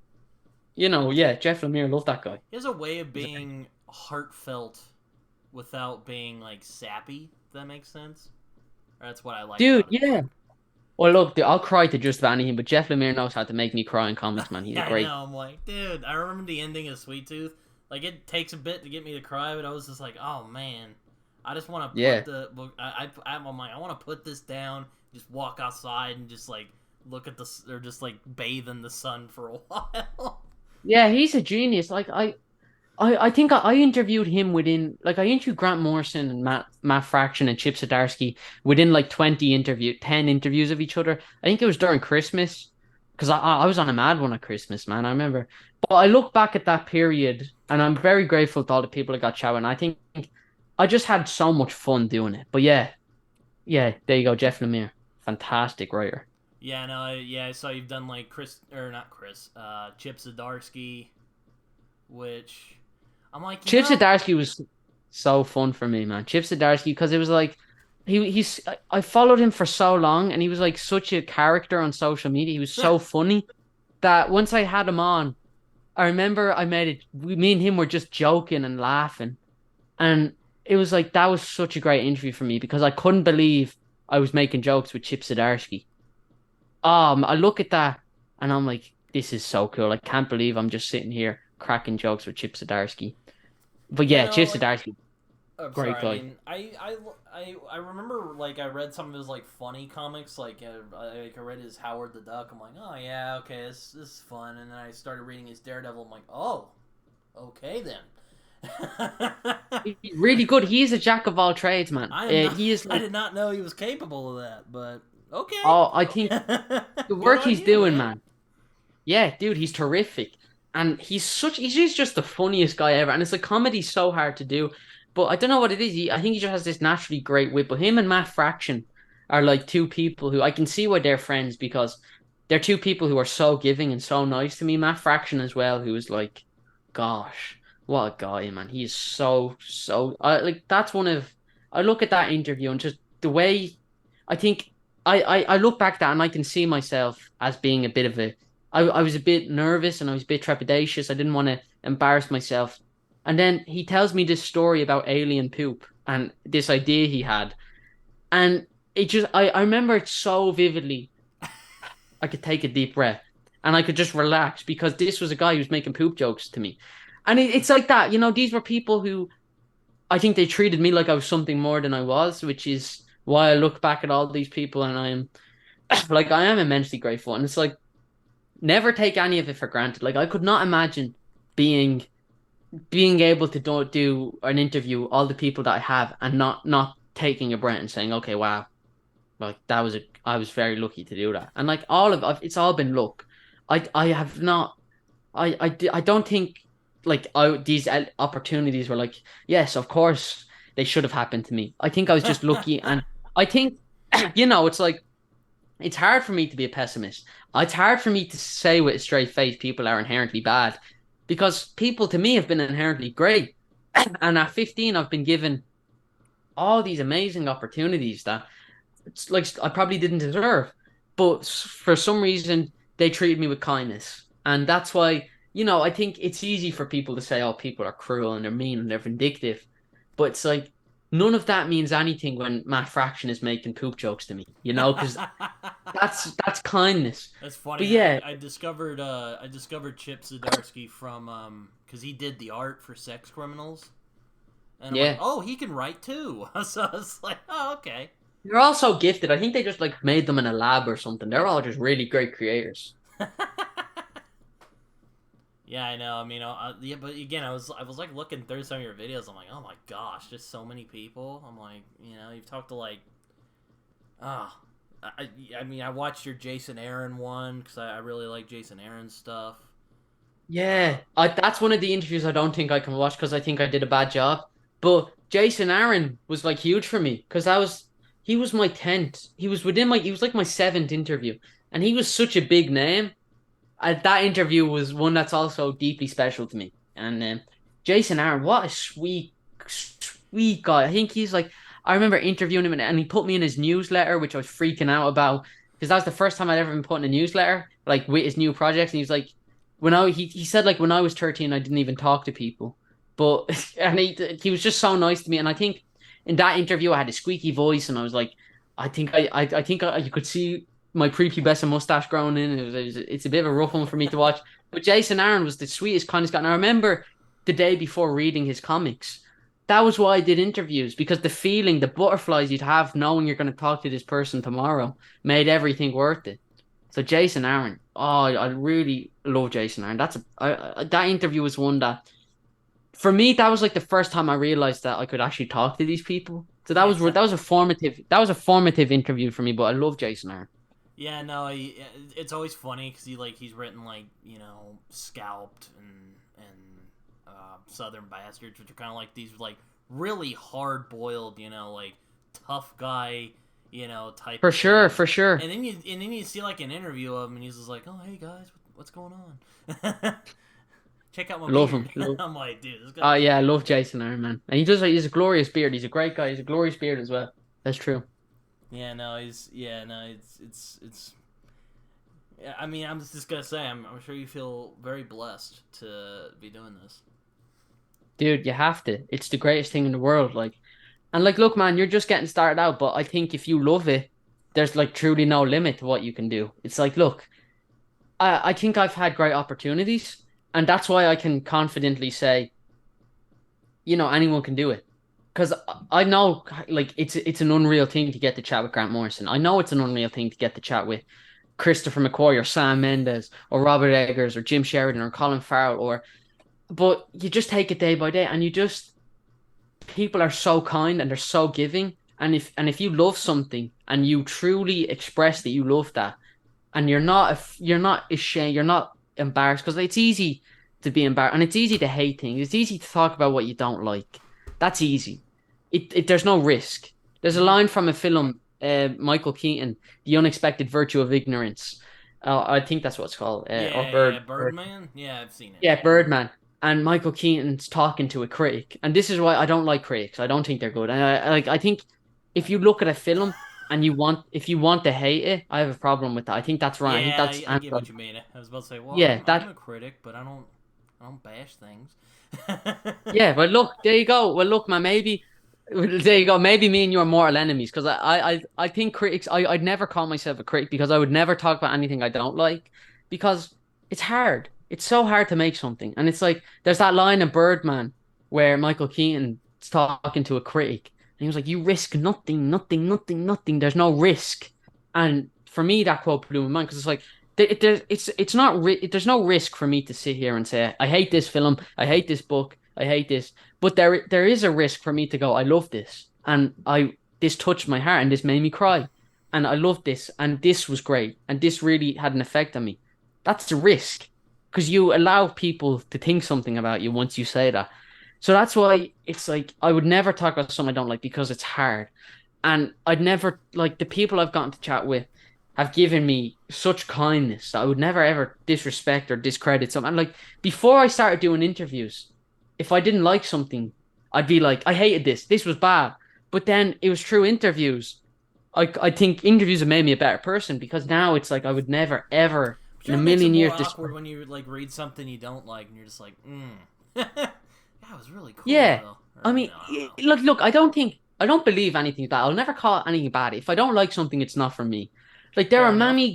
yeah, Jeff Lemire, love that guy. He has a way of being heartfelt without being like sappy. If that makes sense. That's what I like Dude, about his yeah. work. Well, look, dude, I'll cry to just about anything, but Jeff Lemire knows how to make me cry in comics, man. He's a Yeah, I great. know. I'm like, dude. I remember the ending of Sweet Tooth. Like, it takes a bit to get me to cry, but I was just like, oh man, I just want to put Yeah. the book. I'm like, I want to put this down, just walk outside and just like look at the or just like bathe in the sun for a while. Yeah, he's a genius. Like I think I interviewed him within like I interviewed Grant Morrison and Matt Fraction and Chip Zdarsky within like 10 interviews of each other. I think it was during Christmas because I was on a mad one at Christmas, man. I remember. But I look back at that period and I'm very grateful to all the people that got chatting. I think I just had so much fun doing it. But yeah, yeah, there you go, Jeff Lemire, fantastic writer. Yeah, no, yeah, I saw you've done like Chris or not Chris, Chip Zdarsky, which I'm like, Chip Zdarsky was so fun for me, man. Chip Zdarsky, because it was like I followed him for so long, and he was like such a character on social media. He was so funny that once I had him on, I remember I made it. Me and him were just joking and laughing, and it was like that was such a great interview for me because I couldn't believe I was making jokes with Chip Zdarsky. I look at that and I'm like, this is so cool. I can't believe I'm just sitting here cracking jokes with Chip Zdarsky. But you yeah, know, Chip like, Zdarsky, I'm sorry. great I guy. mean, I remember like I read some of his like funny comics. I read his Howard the Duck. I'm like, oh yeah, okay, this is fun. And then I started reading his Daredevil. I'm like, oh, okay then. Really good. He's a jack of all trades, man. I am not. He is I like, did not know he was capable of that, but okay, oh, I think the good work on he's you, doing, man. man. Yeah, dude, he's terrific. And he's just the funniest guy ever. And it's like comedy's so hard to do. But I don't know what it is. I think he just has this naturally great wit. But him and Matt Fraction are like two people who I can see why they're friends because they're two people who are so giving and so nice to me. Matt Fraction as well, who is like, gosh, what a guy, man. He is so like that's one of I look at that interview and just the way I think I look back at that and I can see myself as being a bit of a I was a bit nervous and I was a bit trepidatious. I didn't want to embarrass myself. And then he tells me this story about alien poop and this idea he had. And I remember it so vividly. I could take a deep breath and I could just relax because this was a guy who was making poop jokes to me. And it's like that, these were people who I think they treated me like I was something more than I was, which is why I look back at all these people and I am like, I am immensely grateful. And it's like, never take any of it for granted. Like I could not imagine being able to do an interview all the people that I have and not taking a breath and saying, okay, wow, like that was I was very lucky to do that. And like it's all been luck. I have not I don't think like these opportunities were like yes, of course they should have happened to me. I think I was just lucky, and I think it's like it's hard for me to be a pessimist. It's hard for me to say with a straight face people are inherently bad because people to me have been inherently great. And at 15, I've been given all these amazing opportunities that it's like I probably didn't deserve. But for some reason, they treated me with kindness. And that's why, I think it's easy for people to say, oh, people are cruel and they're mean and they're vindictive. But it's like, none of that means anything when Matt Fraction is making poop jokes to me, because that's kindness. That's But funny. yeah, I discovered Chip Zdarsky from because he did the art for Sex Criminals, and I'm like, yeah, oh, he can write too. So I was like, oh, okay. they're all so gifted. I think they just like made them in a lab or something. They're all just really great creators. Yeah, I know. I mean, yeah, but again, I was like looking through some of your videos. I'm like, oh my gosh, just so many people. I'm like, you've talked to like, ah, I mean, I watched your Jason Aaron one because I really like Jason Aaron's stuff. Yeah, that's one of the interviews I don't think I can watch because I think I did a bad job. But Jason Aaron was like huge for me because he was my 10th. He was like my seventh interview, and he was such a big name. That interview was one that's also deeply special to me. And Jason Aaron, what a sweet guy. I think he's like, I remember interviewing him and he put me in his newsletter, which I was freaking out about because that was the first time I'd ever been put in a newsletter, like with his new projects. And he was like, he said like when I was 13, I didn't even talk to people, but and he was just so nice to me. And I think in that interview, I had a squeaky voice, and I was like, I think you could see my prepubescent mustache growing in. It's a bit of a rough one for me to watch. But Jason Aaron was the sweetest, kindest guy. And I remember the day before reading his comics. That was why I did interviews because the feeling, the butterflies you'd have knowing you're going to talk to this person tomorrow made everything worth it. So Jason Aaron, oh, I really love Jason Aaron. That interview was one that for me, that was like the first time I realized that I could actually talk to these people. So Yeah, exactly. that was a formative interview for me. But I love Jason Aaron. Yeah, no, it's always funny because he's written like Scalped and Southern Bastards, which are kind of like these like really hard boiled, like tough guy, type For of sure, things. for sure. And then you see like an interview of him, and he's just like, "Oh, hey guys, what's going on? Check out my Love beard." him. Love. I'm like, dude, this Oh guy's yeah, I love Jason Aaron, man. And he's a glorious beard. He's a great guy. He's a glorious beard as well. That's true. yeah, no, it's. Yeah, I mean, I'm just gonna say, I'm sure you feel very blessed to be doing this. Dude, you have to. It's the greatest thing in the world. And like, look, man, you're just getting started out, but I think if you love it, there's like truly no limit to what you can do. It's like, look, I think I've had great opportunities, and that's why I can confidently say, anyone can do it. Because I know, like, it's an unreal thing to get to chat with Grant Morrison. I know it's an unreal thing to get to chat with Christopher McQuarrie or Sam Mendes or Robert Eggers or Jim Sheridan or Colin Farrell but you just take it day by day, and people are so kind and they're so giving. And if you love something and you truly express that you love that, and you're not ashamed, you're not embarrassed, because it's easy to be embarrassed and it's easy to hate things. It's easy to talk about what you don't like. That's easy. There's no risk. There's a Mm-hmm. line from a film, Michael Keaton, The Unexpected Virtue of Ignorance. I think that's what it's called. Or Yeah, yeah, Bird. Birdman. Yeah, I've seen it. Yeah, Birdman. And Michael Keaton's talking to a critic, and this is why I don't like critics. I don't think they're good. And I think if you look at a film and if you want to hate it, I have a problem with that. I think that's wrong. I think Yeah, that's I get anti. what you mean. I was about to say, well, Yeah, I'm that a critic, but I don't bash things. Yeah, well, look, there you go. Well, look, man, maybe there you go. Maybe me and you are mortal enemies, because I think critics. I'd never call myself a critic, because I would never talk about anything I don't like, because it's hard. It's so hard to make something, and it's like there's that line in Birdman where Michael Keaton's talking to a critic, and he was like, "You risk nothing, nothing, nothing, nothing. There's no risk." And for me, that quote blew my mind, because it's like it's not there's no risk for me to sit here and say I hate this film, I hate this book, I hate this, but there is a risk for me to go, I love this, and I this touched my heart, and this made me cry, and I love this, and this was great, and this really had an effect on me. That's the risk, because you allow people to think something about you once you say that. So that's why it's like I would never talk about something I don't like, because it's hard. And I'd never, like, the people I've gotten to chat with have given me such kindness that I would never ever disrespect or discredit something. And like, before I started doing interviews, if I didn't like something, I'd be like, I hated this. This was bad. But then it was through interviews. I think interviews have made me a better person, because now it's like I would never ever But in a it makes it million more years awkward when you like read something you don't like, and you're just like, that was really cool Yeah. though. I Or mean, I don't know. look, I don't believe anything bad. I'll never call anything bad. If I don't like something, it's not for me. Like, Fair enough.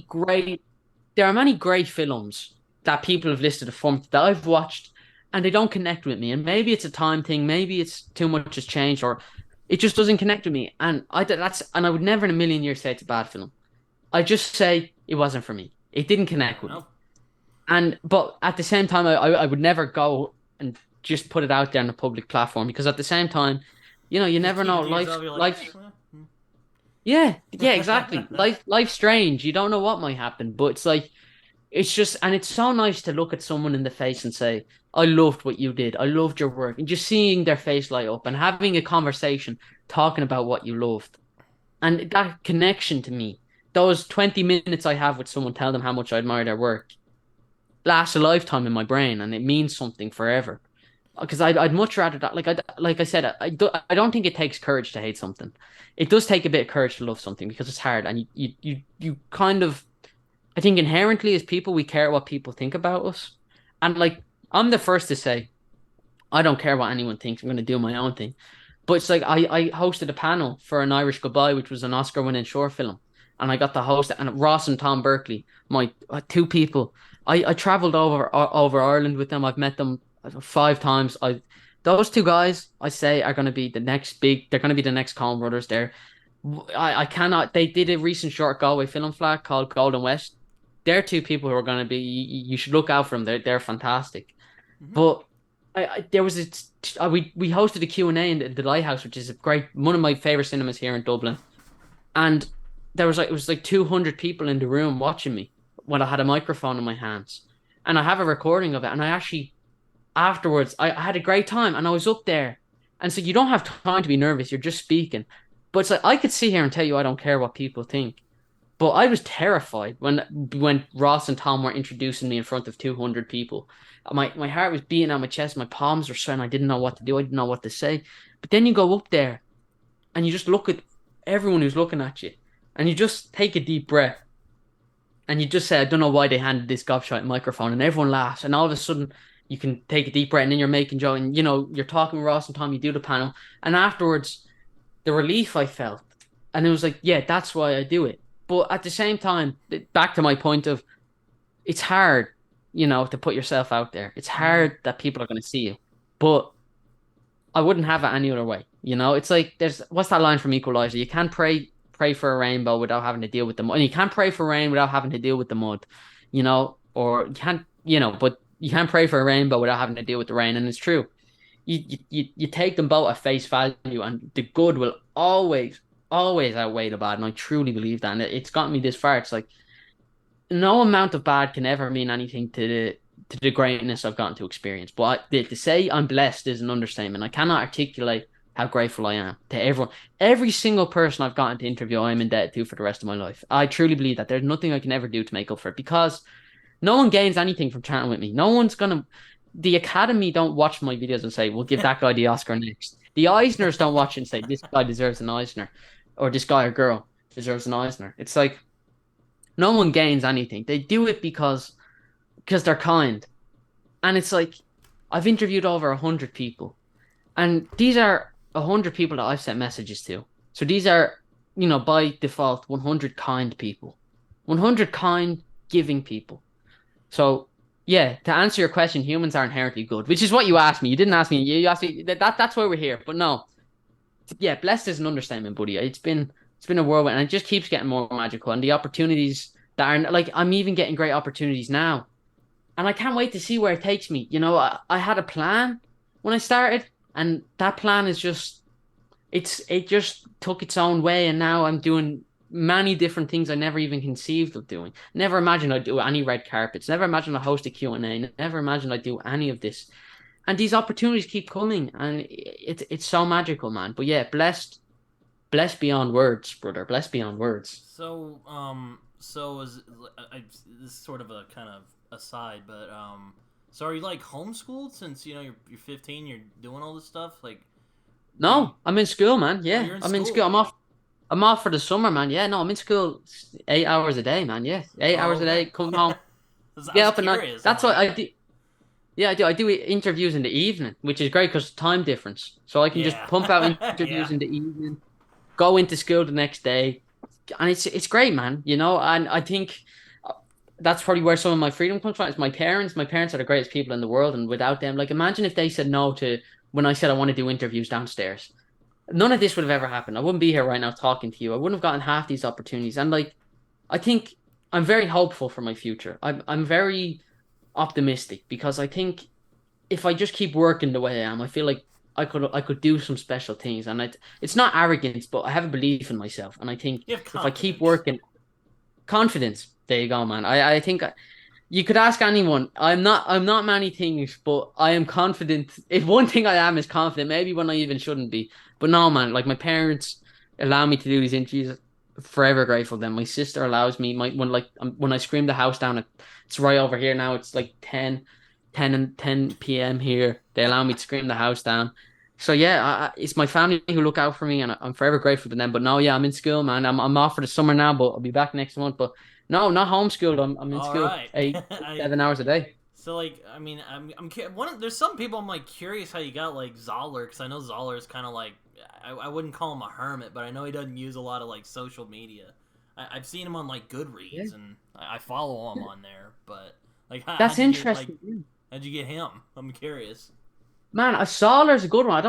there are many great films that people have listed a form that I've watched, and they don't connect with me. And maybe it's a time thing, maybe it's too much has changed, or it just doesn't connect with me. And I would never in a million years say it's a bad film. I just say it wasn't for me. It didn't Fair connect with me. enough. But at the same time, I would never go and just put it out there on a public platform, because at the same time, you You just never keep it know. to yourself. You're like, Yeah, exactly. Life's strange. You don't know what might happen, but it's like and it's so nice to look at someone in the face and say, "I loved what you did. I loved your work," and just seeing their face light up and having a conversation, talking about what you loved, and that connection to me. Those 20 minutes I have with someone, tell them how much I admire their work, lasts a lifetime in my brain, and it means something forever. Because I'd much rather that. Like I said, I don't think it takes courage to hate something. It does take a bit of courage to love something, because it's hard, and you kind of, I think inherently as people, we care what people think about us. And like, I'm the first to say I don't care what anyone thinks. I'm going to do my own thing. But it's like I hosted a panel for An Irish Goodbye, which was an Oscar-winning short film, and I got to host it. And Ross and Tom Berkeley, my two people, I traveled over Ireland with them. I've met them 5 times. Those two guys, I say, are going to be the next big. They're going to be the next Coen brothers. I cannot. They did a recent short Galway film flag called Golden West. They're two people who are going to be. You should look out for them. They're fantastic. mm-hmm. But There was we hosted a Q&A in the Lighthouse, which is a great one of my favorite cinemas here in Dublin, and there was like it was like 200 people in the room watching me when I had a microphone in my hands, and I have a recording of it, and I actually afterwards I had a great time, and I was up there, and so you don't have time to be nervous, you're just speaking, but it's like I could sit here and tell you I don't care what people think. But I was terrified when Ross and Tom were introducing me in front of 200 people. My heart was beating on my chest, my palms were sweating. I didn't know what to do. I didn't know what to say. But then you go up there and you just look at everyone who's looking at you, and you just take a deep breath and you just say, I don't know why they handed this gobshite microphone, and everyone laughs, and all of a sudden you can take a deep breath, and then you're making joke, and you're talking with Ross and Tom, you do the panel, and afterwards the relief I felt, and it was like, yeah, that's why I do it. But at the same time, back to my point of it's hard, to put yourself out there. It's Mm-hmm. hard that people are going to see you, but I wouldn't have it any other way. It's like there's what's that line from Equalizer? You can't pray for a rainbow without having to deal with the mud. And you can't pray for rain without having to deal with the mud, or you can't, but you can't pray for a rainbow without having to deal with the rain. And it's true. You take them both at face value, and the good will always outweigh the bad. And I truly believe that. And it's gotten me this far. It's like no amount of bad can ever mean anything to the greatness I've gotten to experience. But to say I'm blessed is an understatement. I cannot articulate how grateful I am to everyone. Every single person I've gotten to interview, I'm indebted to for the rest of my life. I truly believe that there's nothing I can ever do to make up for it, because no one gains anything from chatting with me. No one's gonna. The Academy don't watch my videos and say, "We'll give that guy the Oscar next." The Eisners don't watch it and say, "This guy deserves an Eisner," or "This guy or girl deserves an Eisner." It's like no one gains anything. They do it because they're kind. And it's like I've interviewed over 100 people, and these are 100 people that I've sent messages to. So these are, by default, 100 kind people, 100 kind, giving people. So yeah, to answer your question, humans are inherently good, which is what you asked me. You didn't ask me. You asked me that's why we're here. But no, yeah, blessed is an understatement, buddy. It's been a whirlwind, and it just keeps getting more magical. And the opportunities that are like I'm even getting great opportunities now, and I can't wait to see where it takes me. I had a plan when I started, and that plan is just it just took its own way, and now I'm doing many different things I never even conceived of doing. Never imagined I'd do any red carpets. Never imagined I'd host a Q&A. Never imagined I'd do any of this. And these opportunities keep coming, and it's so magical, man. But yeah, blessed beyond words, brother. Blessed beyond words. So this is sort of a kind of aside, but so are you like homeschooled since you're 15, you're doing all this stuff? Like, do you? No, I'm in school, man. Oh, Yeah, you're in I'm in school. school. I'm off for the summer, man. Yeah, no, I'm in school 8 hours a day, man. Yeah, eight Oh, hours a okay. day. Come home, I get was up at night. curious. I'm That's what like, I do. Yeah, I do. I do interviews in the evening, which is great because time difference. So I can just yeah, pump out yeah. interviews in the evening, go into school the next day, and it's great, man. And I think that's probably where some of my freedom comes from. It's my parents. My parents are the greatest people in the world, and without them, like imagine if they said no to when I said I want to do interviews downstairs. None of this would have ever happened. I wouldn't be here right now talking to you. I wouldn't have gotten half these opportunities. And like, I think I'm very hopeful for my future. I'm very optimistic because I think if I just keep working the way I am, I feel like I could do some special things. And it's not arrogance, but I have a belief in myself. And I think You have if I keep confidence. working, confidence. There you go, man. I think you could ask anyone. I'm not many things, but I am confident. If one thing I am is confident, maybe when I even shouldn't be. But no, man, like my parents allow me to do these interviews. Forever grateful. Then my sister allows me. When I scream the house down, it's right over here now. It's like 10 and 10 p.m. here. They allow me to scream the house down. So yeah, it's my family who look out for me, and I'm forever grateful to them. But no, yeah, I'm in school, man. I'm off for the summer now, but I'll be back next month. But no, not homeschooled. I'm in All school right. eight, I 7 hours a day. So like, I mean, there's some people I'm like curious how you got like Zoller, because I know Zoller is kind of like I wouldn't call him a hermit, but I know he doesn't use a lot of like social media. I've seen him on like Yeah, Goodreads, and I follow him on there. But like, that's like interesting. how'd you get him? I'm curious. Man, a Solar's a good one.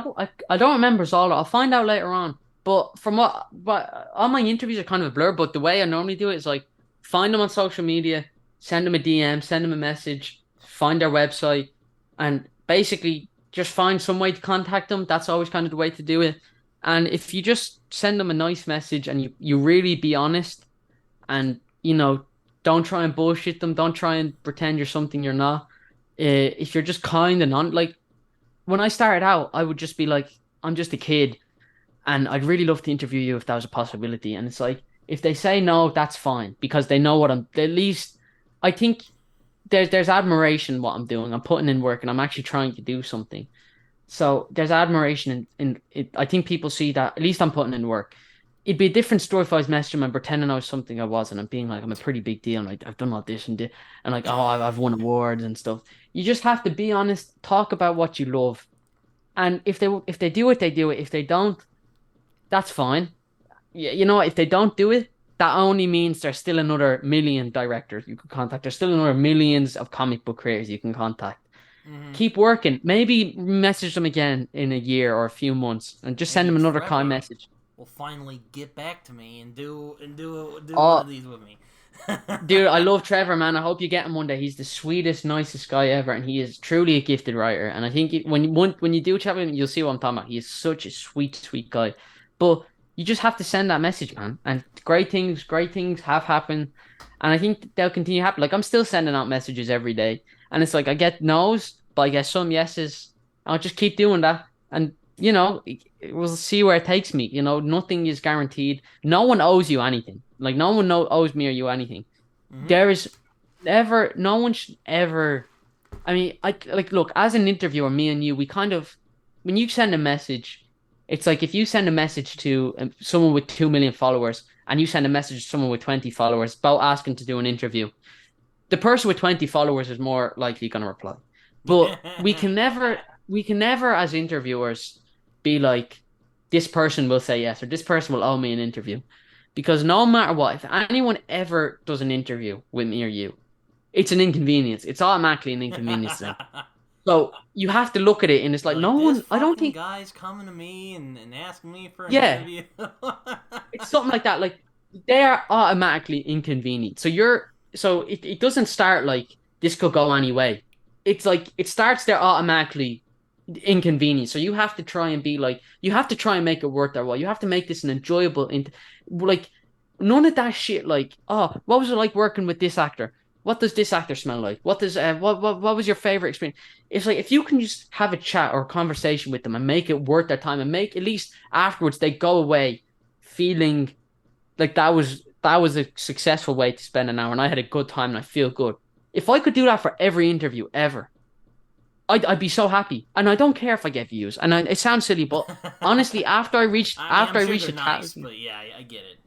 I don't remember Solar. I'll find out later on. But from but all my interviews are kind of a blur. But the way I normally do it is like find them on social media, send them a DM, send them a message, find their website, and basically just find some way to contact them. That's always kind of the way to do it. And if you just send them a nice message and you really be honest and, don't try and bullshit them, don't try and pretend you're something you're not. If you're just kind and on, like when I started out, I would just be like, I'm just a kid and I'd really love to interview you if that was a possibility. And it's like, if they say no, that's fine because they know what at least I think there's admiration in what I'm doing. I'm putting in work and I'm actually trying to do something. So there's admiration in it. I think people see that at least I'm putting in work. It'd be a different story if I was messaging them and pretending I was something I wasn't and being like I'm a pretty big deal and like I've done all this and like oh I've won awards and stuff. You just have to be honest, talk about what you love, and if they do it, they do it. If they don't, that's fine. You know what? If they don't do it, that only means there's still another million directors you can contact. There's still another millions of comic book creators you can contact. Mm-hmm. Keep working. Maybe message them again in a year or a few months, and just send Maybe them another kind Trevor message. will finally get back to me and do one of Oh, these with me. dude, I love Trevor, man. I hope you get him one day. He's the sweetest, nicest guy ever, and he is truly a gifted writer. And I think when you do chat with him, you'll see what I'm talking about. He is such a sweet, sweet guy. But you just have to send that message, man. And great things have happened, and I think they'll continue to happen. Like I'm still sending out messages every day, and it's like I get no's, but I get some yeses. I'll just keep doing that, and we'll see where it takes me. Nothing is guaranteed. No one owes you anything. Like no one owes me or you anything. Mm-hmm. There is never, no one should ever. I mean, I like look as an interviewer, me and you, we kind of when you send a message, it's like if you send a message to someone with 2 million followers and you send a message to someone with 20 followers about asking to do an interview, the person with 20 followers is more likely going to reply. But we can never as interviewers be like, this person will say yes or this person will owe me an interview. Because no matter what, if anyone ever does an interview with me or you, it's an inconvenience. It's automatically an inconvenience to them. So you have to look at it and it's like, no Like this one, I don't fucking think, guy's coming to me and asking me for an yeah, interview. it's something like that. Like they are automatically inconvenient. So it doesn't start like this could go any way. It's like it starts there automatically inconvenient. So you have to try and be like you have to try and make it worth their while. You have to make this an enjoyable like none of that shit like, oh, what was it like working with this actor? What does this actor smell like? What does what was your favorite experience? It's like if you can just have a chat or a conversation with them and make it worth their time and make at least afterwards they go away feeling like that was a successful way to spend an hour and I had a good time and I feel good. If I could do that for every interview ever, I'd be so happy. And I don't care if I get views. And it sounds silly, but honestly, I mean, I'm sure reached they're a nice, thousand, but yeah, I get it.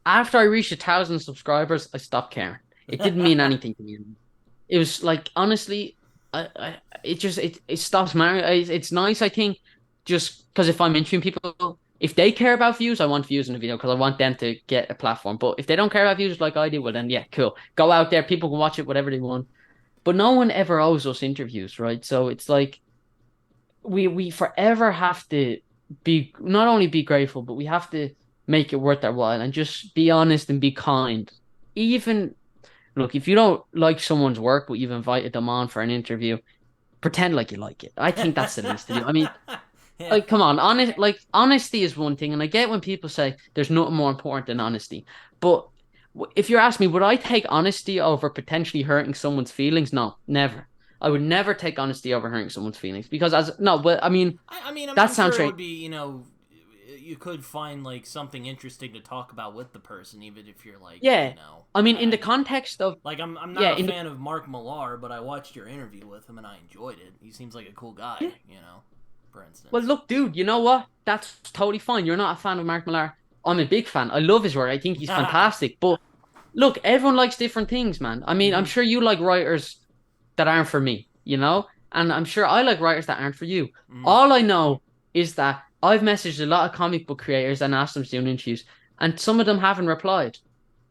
after I reached 1,000 subscribers, I stopped caring. It didn't mean anything to me. It was like honestly, it stops mattering. It's nice, I think, just because if I'm interviewing people, if they care about views, I want views in the video because I want them to get a platform. But if they don't care about views like I do, well then yeah, cool. Go out there, people can watch it, whatever they want. But no one ever owes us interviews, right? So it's like we forever have to be not only be grateful, but we have to make it worth our while and just be honest and be kind. Even look, if you don't like someone's work, but you've invited them on for an interview, pretend like you like it. I think that's the least to do. I mean, Yeah. like, come on, honesty is one thing, and I get when people say there's nothing more important than honesty. But if you're asking me, would I take honesty over potentially hurting someone's feelings? No, never. I would never take honesty over hurting someone's feelings because as no, but I mean that I'm sounds sure it strange. would be, you could find like something interesting to talk about with the person, even if you're like, Yeah, I mean in the I, context of like I'm yeah, not a in the fan of Mark Millar, but I watched your interview with him and I enjoyed it. He seems like a cool guy, yeah. for Well, instance. look, dude, you know what? That's totally fine. You're not a fan of Mark Millar. I'm a big fan. I love his work. I think he's fantastic. But look, everyone likes different things, man. I mean, I'm Hmm. sure you like writers that aren't for me, and I'm sure I like writers that aren't for you. Hmm. All I know is that I've messaged a lot of comic book creators and asked them to do interviews, and some of them haven't replied.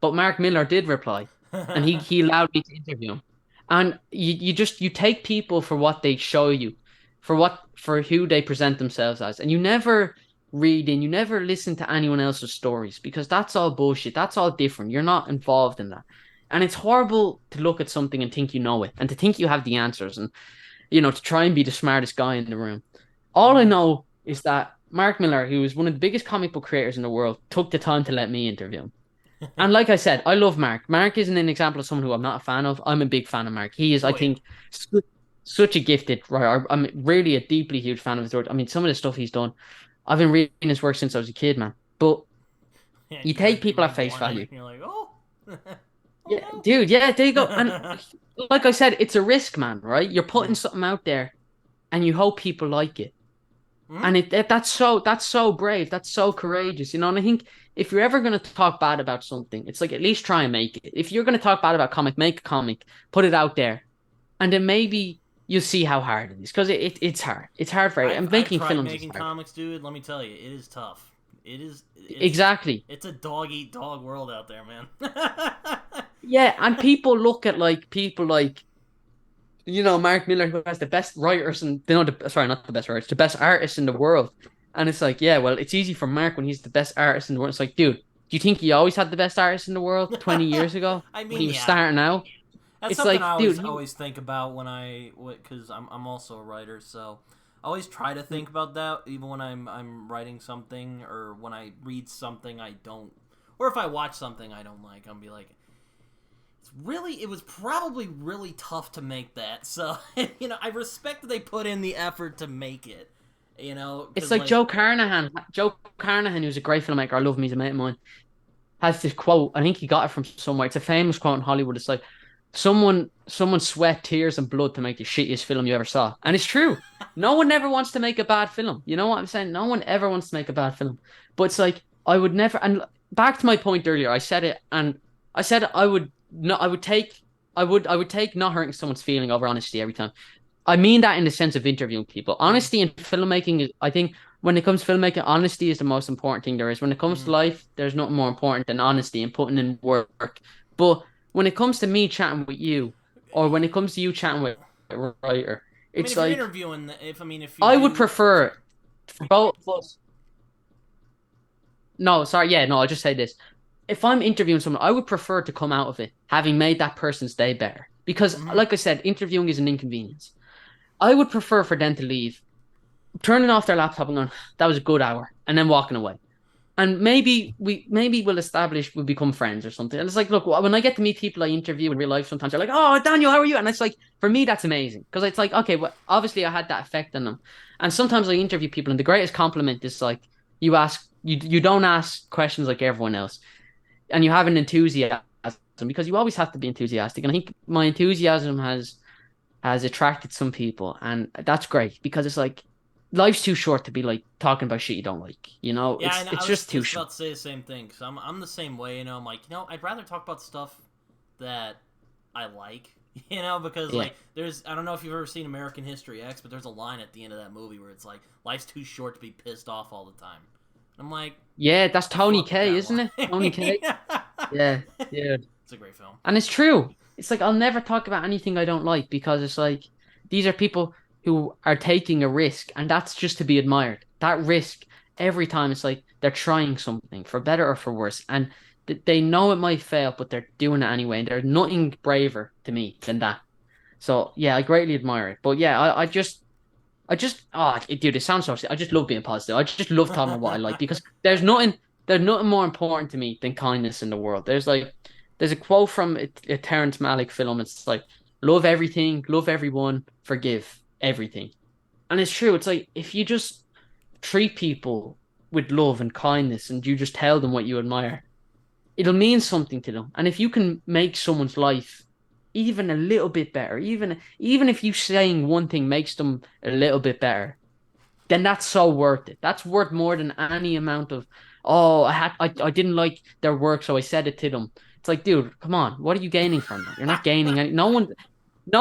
But Mark Millar did reply, and he allowed me to interview him. And you take people for what they show you, for who they present themselves as, and you never read and you never listen to anyone else's stories because that's all bullshit. That's all different. You're not involved in that. And it's horrible to look at something and think you know it and to think you have the answers. And to try and be the smartest guy in the room. All I know is that Mark Millar, who is one of the biggest comic book creators in the world, took the time to let me interview him. And like I said, I love Mark. Mark isn't an example of someone who I'm not a fan of. I'm a big fan of Mark. He is, I Oh yeah. think, such a gifted writer. I'm really a deeply huge fan of his work. I mean, some of the stuff he's done, I've been reading his work since I was a kid, man. But Yeah, you you take people at read face one and value. you're like, oh, oh Yeah, dude, yeah, there you go. And no. like I said, it's a risk, man, right? You're putting Mhm. something out there and you hope people like it. Mhm. And that's so brave. That's so courageous, And I think if you're ever going to talk bad about something, it's like at least try and make it. If you're going to talk bad about comic, make a comic, put it out there, and then maybe you'll see how hard it is because it's hard. It's hard for I've and I've making tried films is making hard. comics, dude. Let me tell you, it is tough. Exactly. It's a dog eat dog world out there, man. Yeah, and people look at like people like Mark Miller, who has the best writers and sorry, not the best writers, the best artists in the world. And it's like, yeah, well, it's easy for Mark when he's the best artist in the world. It's like, dude, do you think he always had the best artist in the world 20 years ago I when he mean, was yeah, starting out? that's It's something I like, dude, always think about when because I'm also a writer, so I always try to think about that even when I'm writing something or when I read something I don't, or if I watch something I don't like, I'll be like, it was probably really tough to make that. So I respect that they put in the effort to make it. it's Because like like, Joe Carnahan. Joe Carnahan, who's a great filmmaker, I love him, he's a mate of mine, has this quote. I think he got it from somewhere. It's a famous quote in Hollywood. It's like, someone sweat, tears, and blood to make the shittiest film you ever saw. And it's true. No one ever wants to make a bad film. You know what I'm saying? No one ever wants to make a bad film. But it's like I would never. And back to my point earlier, I said it, and I said I would not. I would take not hurting someone's feeling over honesty every time. I mean that in the sense of interviewing people. mm, Honesty in filmmaking is, I think, when it comes to filmmaking, honesty is the most important thing there is. When it comes to mm. life, there's nothing more important than honesty and putting in work. But when it comes to me chatting with you, or when it comes to you chatting with a writer, I mean, it's if you're like interviewing, if you I would do, prefer for both of us. No, sorry, yeah, no, I'll just say this. If I'm interviewing someone, I would prefer to come out of it having made that person's day better. Because, mhm. like I said, interviewing is an inconvenience. I would prefer for them to leave, turning off their laptop and going, that was a good hour, and then walking away. And maybe we'll we'll become friends or something. And it's like, look, when I get to meet people I interview in real life, sometimes they're like, oh, Daniel, how are you? And it's like, for me, that's amazing. Because it's like, okay, well, obviously I had that effect on them. And sometimes I interview people, and the greatest compliment is like, you don't ask questions like everyone else. And you have an enthusiasm because you always have to be enthusiastic. And I think my enthusiasm has attracted some people, and that's great because it's like life's too short to be like talking about shit you don't like. Yeah, It's and I it's was just too just short. about to say the same thing because I'm the same way. I'm like, I'd rather talk about stuff that I like. Because Yeah, like I don't know if you've ever seen American History X, but there's a line at the end of that movie where it's like, life's too short to be pissed off all the time. I'm like, yeah, that's the Tony fuck with K, that isn't it? Tony K. line. Yeah, yeah. It's a great film. And it's true. It's like I'll never talk about anything I don't like because it's like these are people who are taking a risk, and that's just to be admired. That risk every time it's like they're trying something for better or for worse, and they know it might fail, but they're doing it anyway. And there's nothing braver to me than that. So yeah, I greatly admire it. But yeah, dude, it sounds so. I just love being positive. I just love talking about what I like because there's nothing more important to me than kindness in the world. There's a quote from a Terrence Malick film. It's like, love everything, love everyone, forgive everything. And it's true. It's like if you just treat people with love and kindness and you just tell them what you admire, it'll mean something to them. And if you can make someone's life even a little bit better, even if you saying one thing makes them a little bit better, then that's so worth it. That's worth more than any amount of, oh, I didn't like their work, so I said it to them. It's like, dude, come on, what are you gaining from that? You're not gaining any. No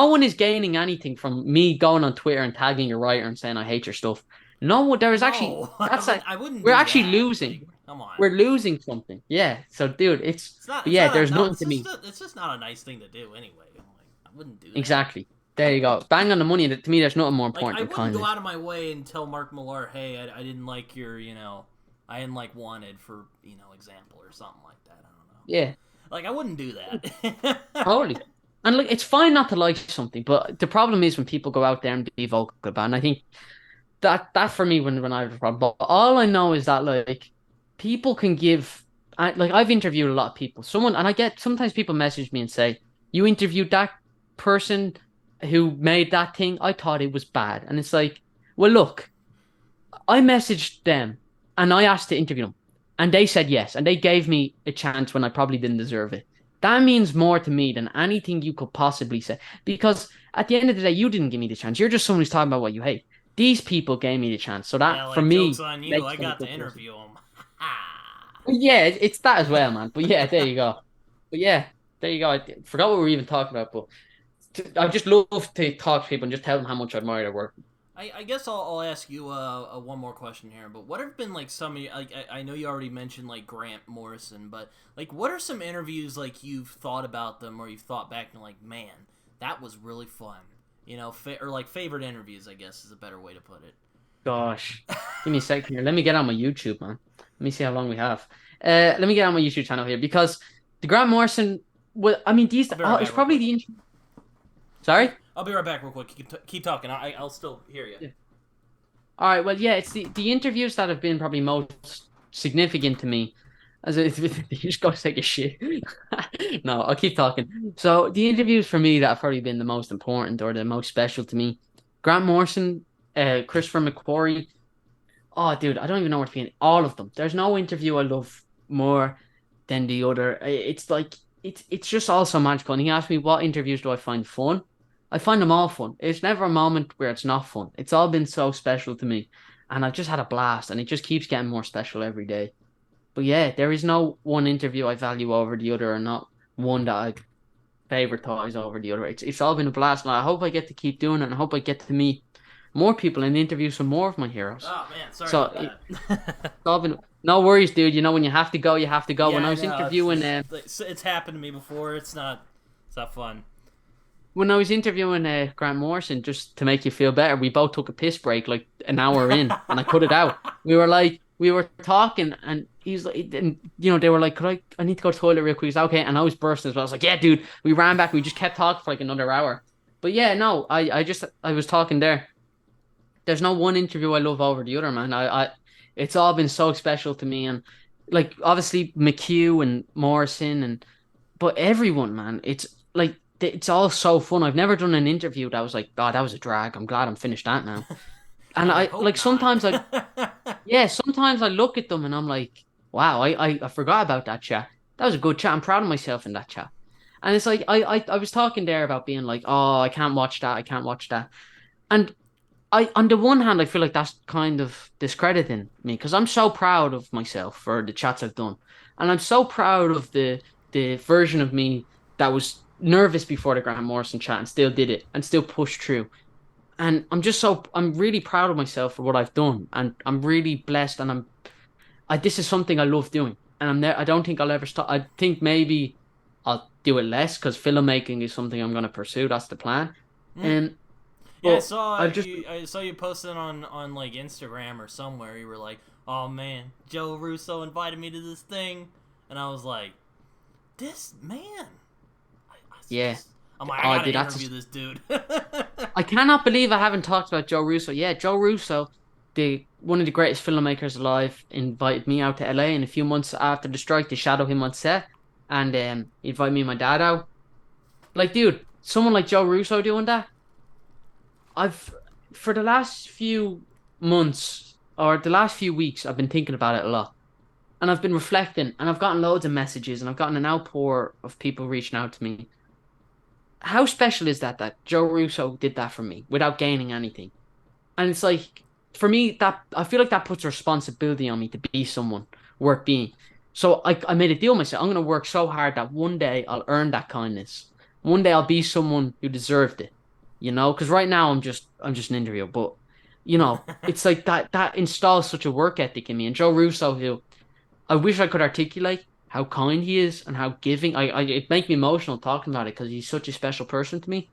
one is gaining anything from me going on Twitter and tagging your writer and saying I hate your stuff. No one. There is actually No, that's like I wouldn't we're do actually that. losing. Like, come on. We're losing something. Yeah. So, dude, It's not. but It's yeah, not. there's No, nothing to me. it's just not a nice thing to do anyway. I'm like, I wouldn't do that. Exactly. There you go. Bang on the money. To me, there's nothing more Like, important I than wouldn't go kindness. out of my way and tell Mark Millar, hey, I didn't like your, I didn't like Wanted for, example or something like that. I don't know. Yeah. Like, I wouldn't do that. Totally. And like, it's fine not to like something, but the problem is when people go out there and be vocal about it. And I think that for me when I have a problem. But all I know is that like people can give. Like I've interviewed a lot of people. Someone and I get sometimes people message me and say, "You interviewed that person who made that thing. I thought it was bad." And it's like, well, look, I messaged them and I asked to interview them, and they said yes, and they gave me a chance when I probably didn't deserve it. That means more to me than anything you could possibly say. Because at the end of the day, you didn't give me the chance. You're just someone who's talking about what you hate. These people gave me the chance. So Yeah, that, for like jokes me, on you. makes I them a got to good person. interview him. Yeah, it's that as well, man. But yeah, there you go. But yeah, there you go. I forgot what we were even talking about, but I just love to talk to people and just tell them how much I admire their work. I guess I'll ask you one more question here. But what have been like some of like I know you already mentioned like Grant Morrison, but like what are some interviews like you've thought about them or you've thought back and like man that was really fun, or like favorite interviews I guess is a better way to put it. Gosh, give me a second here. Let me get on my YouTube, man. Let me see how long we have. Let me get on my YouTube channel here because the Grant Morrison. Well, I mean, these. I'll be right Oh, back it's real probably quick. the. Sorry. I'll be right back real quick. Keep talking. I'll still hear you. Yeah. All right. Well, yeah, it's the interviews that have been probably most significant to me. As if you just go take a shit. No, I'll keep talking. So the interviews for me that have probably been the most important or the most special to me, Grant Morrison, Christopher McQuarrie. Oh, dude, I don't even know where to begin. All of them. There's no interview I love more than the other. It's like it's just all so magical. And he asked me, "What interviews do I find fun?" I find them all fun. It's never a moment where it's not fun. It's all been so special to me, and I've just had a blast. And it just keeps getting more special every day. But yeah, there is no one interview I value over the other, or not one that I favoritize over the other. It's all been a blast, and I hope I get to keep doing it. And I hope I get to meet more people and interview some more of my heroes. Oh man, sorry So about that. Robin, no worries, dude. You know when you have to go, you have to go. Yeah, When I I was know. interviewing, It's happened to me before. It's not fun. Grant Morrison, just to make you feel better, we both took a piss break like an hour in, and I cut it out. We were talking, and he's like, and they were like, I need to go to the toilet real quick. He's okay, and I was bursting as well. I was like, yeah, dude. We ran back. We just kept talking for like another hour. But yeah, no, I was talking there. There's no one interview I love over the other, man. It's all been so special to me, and like obviously McHugh and Morrison, but everyone, man, it's like it's all so fun. I've never done an interview that was like, oh, that was a drag. I'm glad I'm finished that now. And God, I I hope like not. sometimes I look at them and I'm like, wow, I forgot about that chat. That was a good chat. I'm proud of myself in that chat. And it's like I was talking there about being like, oh, I can't watch that. I can't watch that. And on the one hand, I feel like that's kind of discrediting me because I'm so proud of myself for the chats I've done, and I'm so proud of the version of me that was nervous before the Grant Morrison chat and still did it and still pushed through. And I'm really proud of myself for what I've done, and I'm really blessed, and this is something I love doing, and I'm there. I don't think I'll ever stop. I think maybe I'll do it less because filmmaking is something I'm going to pursue. That's the plan. Hmm? And Yeah, I but saw I just you. I saw you posted on like Instagram or somewhere. You were like, "Oh man, Joe Russo invited me to this thing," and I was like, "This man." yeah. I'm like, I Oh, gotta dude, interview this dude. I cannot believe I haven't talked about Joe Russo. Yeah, Joe Russo, the one of the greatest filmmakers alive, invited me out to LA, and a few months after the strike, they shadow him on set, and he invited me and my dad out. Like, dude, someone like Joe Russo doing that, I've for the last few months or the last few weeks, I've been thinking about it a lot, and I've been reflecting, and I've gotten loads of messages, and I've gotten an outpour of people reaching out to me. How special is that Joe Russo did that for me without gaining anything? And it's like, for me, that I feel like that puts a responsibility on me to be someone worth being. So I made a deal with myself. I'm going to work so hard that one day I'll earn that kindness. One day I'll be someone who deserved it. Because right now I'm just an interviewer. But it's like that installs such a work ethic in me. And Joe Russo, who I wish I could articulate how kind he is and how giving. It makes me emotional talking about it because he's such a special person to me.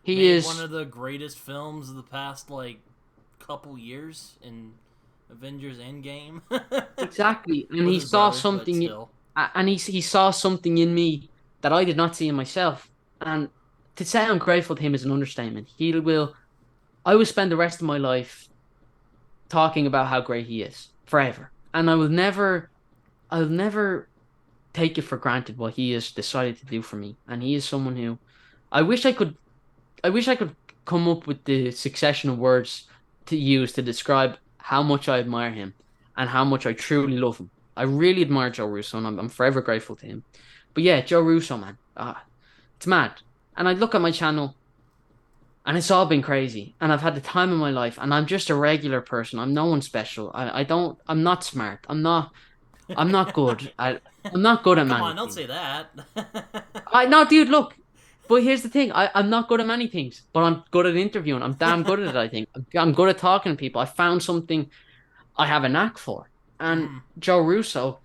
He Made one is of the greatest films of the past like couple years in Avengers Endgame exactly, and with he his saw brother, but something, still. and he saw something in me that I did not see in myself, and to say I'm grateful to him is an understatement. I will spend the rest of my life talking about how great he is forever. And I'll never take it for granted what he has decided to do for me. And he is someone who I wish I could I wish I could come up with the succession of words to use to describe how much I admire him and how much I truly love him. I really admire Joe Russo, and I'm forever grateful to him. But yeah, Joe Russo, man, it's mad. And I look at my channel, and it's all been crazy. And I've had the time of my life, and I'm just a regular person. I'm no one special. I'm not smart. I'm not good. I'm not good Oh, at come many on, don't things. say that. No, dude, look. But here's the thing. I'm not good at many things, but I'm good at interviewing. I'm damn good at it, I think. I'm good at talking to people. I found something I have a knack for. And Mhm. Joe Russo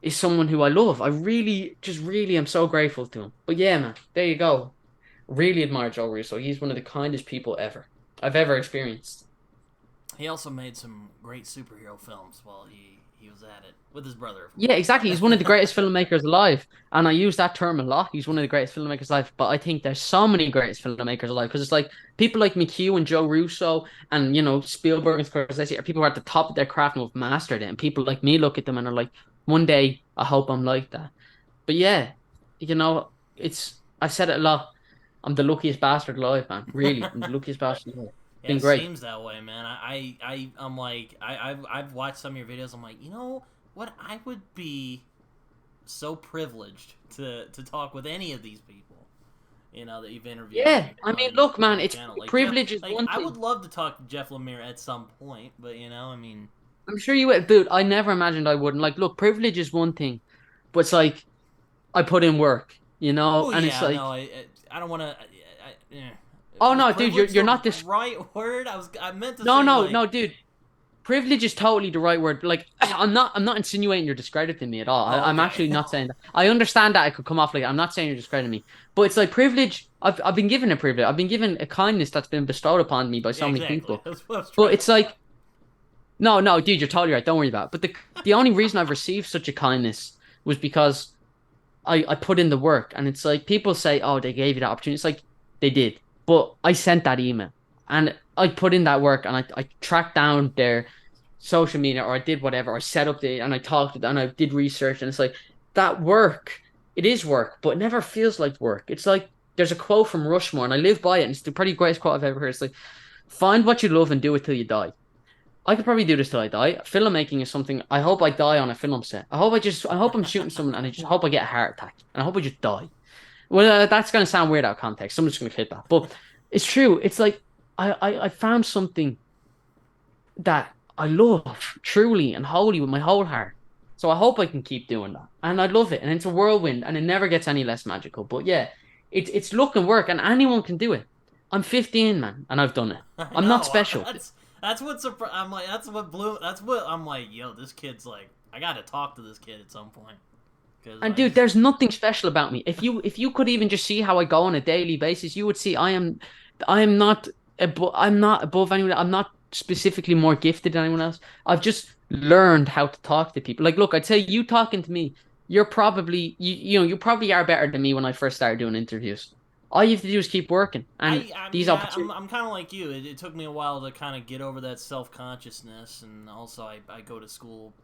is someone who I love. I really, just really am so grateful to him. But yeah, man, there you go. Really admire Joe Russo. He's one of the kindest people I've ever experienced. He also made some great superhero films while he was at it with his brother, of Yeah, course. exactly. He's one of the greatest filmmakers alive. And I use that term a lot. He's one of the greatest filmmakers alive. But I think there's so many greatest filmmakers alive because it's like people like McHugh and Joe Russo and, Spielberg and Scorsese are people who are at the top of their craft and have mastered it. And people like me look at them and are like, one day I hope I'm like that. But yeah, I've said it a lot. I'm the luckiest bastard alive, man. Really. I'm the luckiest bastard alive. It's Yeah, been it great. seems that way, man. I'm like, I've watched some of your videos. I'm like, you know what? I would be so privileged to talk with any of these people, that you've interviewed Yeah. I mean, look, on man, your it's channel. Like Jeff, privilege is like one I thing. would love to talk to Jeff Lemire at some point, but I mean, I'm sure you would, dude. I never imagined I wouldn't. Like, look, privilege is one thing, but it's like I put in work, well, and it's yeah, like, no, I don't want to. Yeah. oh Is no, dude, privilege you're the not this. right word? I meant to No, say no, like, no, dude. Privilege is totally the right word. Like, I'm not insinuating you're discrediting me at all. oh, I'm okay, actually not saying that. I understand that I could come off like I'm not saying you're discrediting me, but it's like privilege. I've been given a privilege. I've been given a kindness that's been bestowed upon me by yeah, so many exactly. people. That's what I was But trying to it's say. like, no, no, dude, you're totally right. Don't worry about it. But the only reason I've received such a kindness was because I put in the work, and it's like people say, "Oh, they gave you that opportunity." It's like they did, but I sent that email, and I put in that work, and I tracked down their social media, or I did whatever, I set up and I talked to them, and I did research, and it's like that work. It is work, but it never feels like work. It's like there's a quote from Rushmore, and I live by it, and it's the pretty greatest quote I've ever heard. It's like, "Find what you love and do it till you die." I could probably do this till I die. Filmmaking is something I hope I die on a film set. I hope I'm shooting someone and I just hope I get a heart attack and I hope I just die. Well, that's going to sound weird out of context. Someone's going to clip that. But it's true. It's like I found something that I love truly and wholly with my whole heart. So I hope I can keep doing that. And I love it. And it's a whirlwind and it never gets any less magical. But yeah, it's look and work and anyone can do it. I'm 15, man, and I've done it. I I'm not know. special. That's what I'm like. That's what blew. That's what I'm like. Yo, this kid's like. I got to talk to this kid at some point because And I dude, just. there's nothing special about me. If you could even just see how I go on a daily basis, you would see I am not I'm not above anyone. I'm not specifically more gifted than anyone else. I've just learned how to talk to people. Like, look, I'd say you talking to me, you're probably you probably are better than me when I first started doing interviews. All you have to do is keep working, and I these mean, opportunities. I'm kind of like you. It took me a while to kind of get over that self consciousness, and also I go to school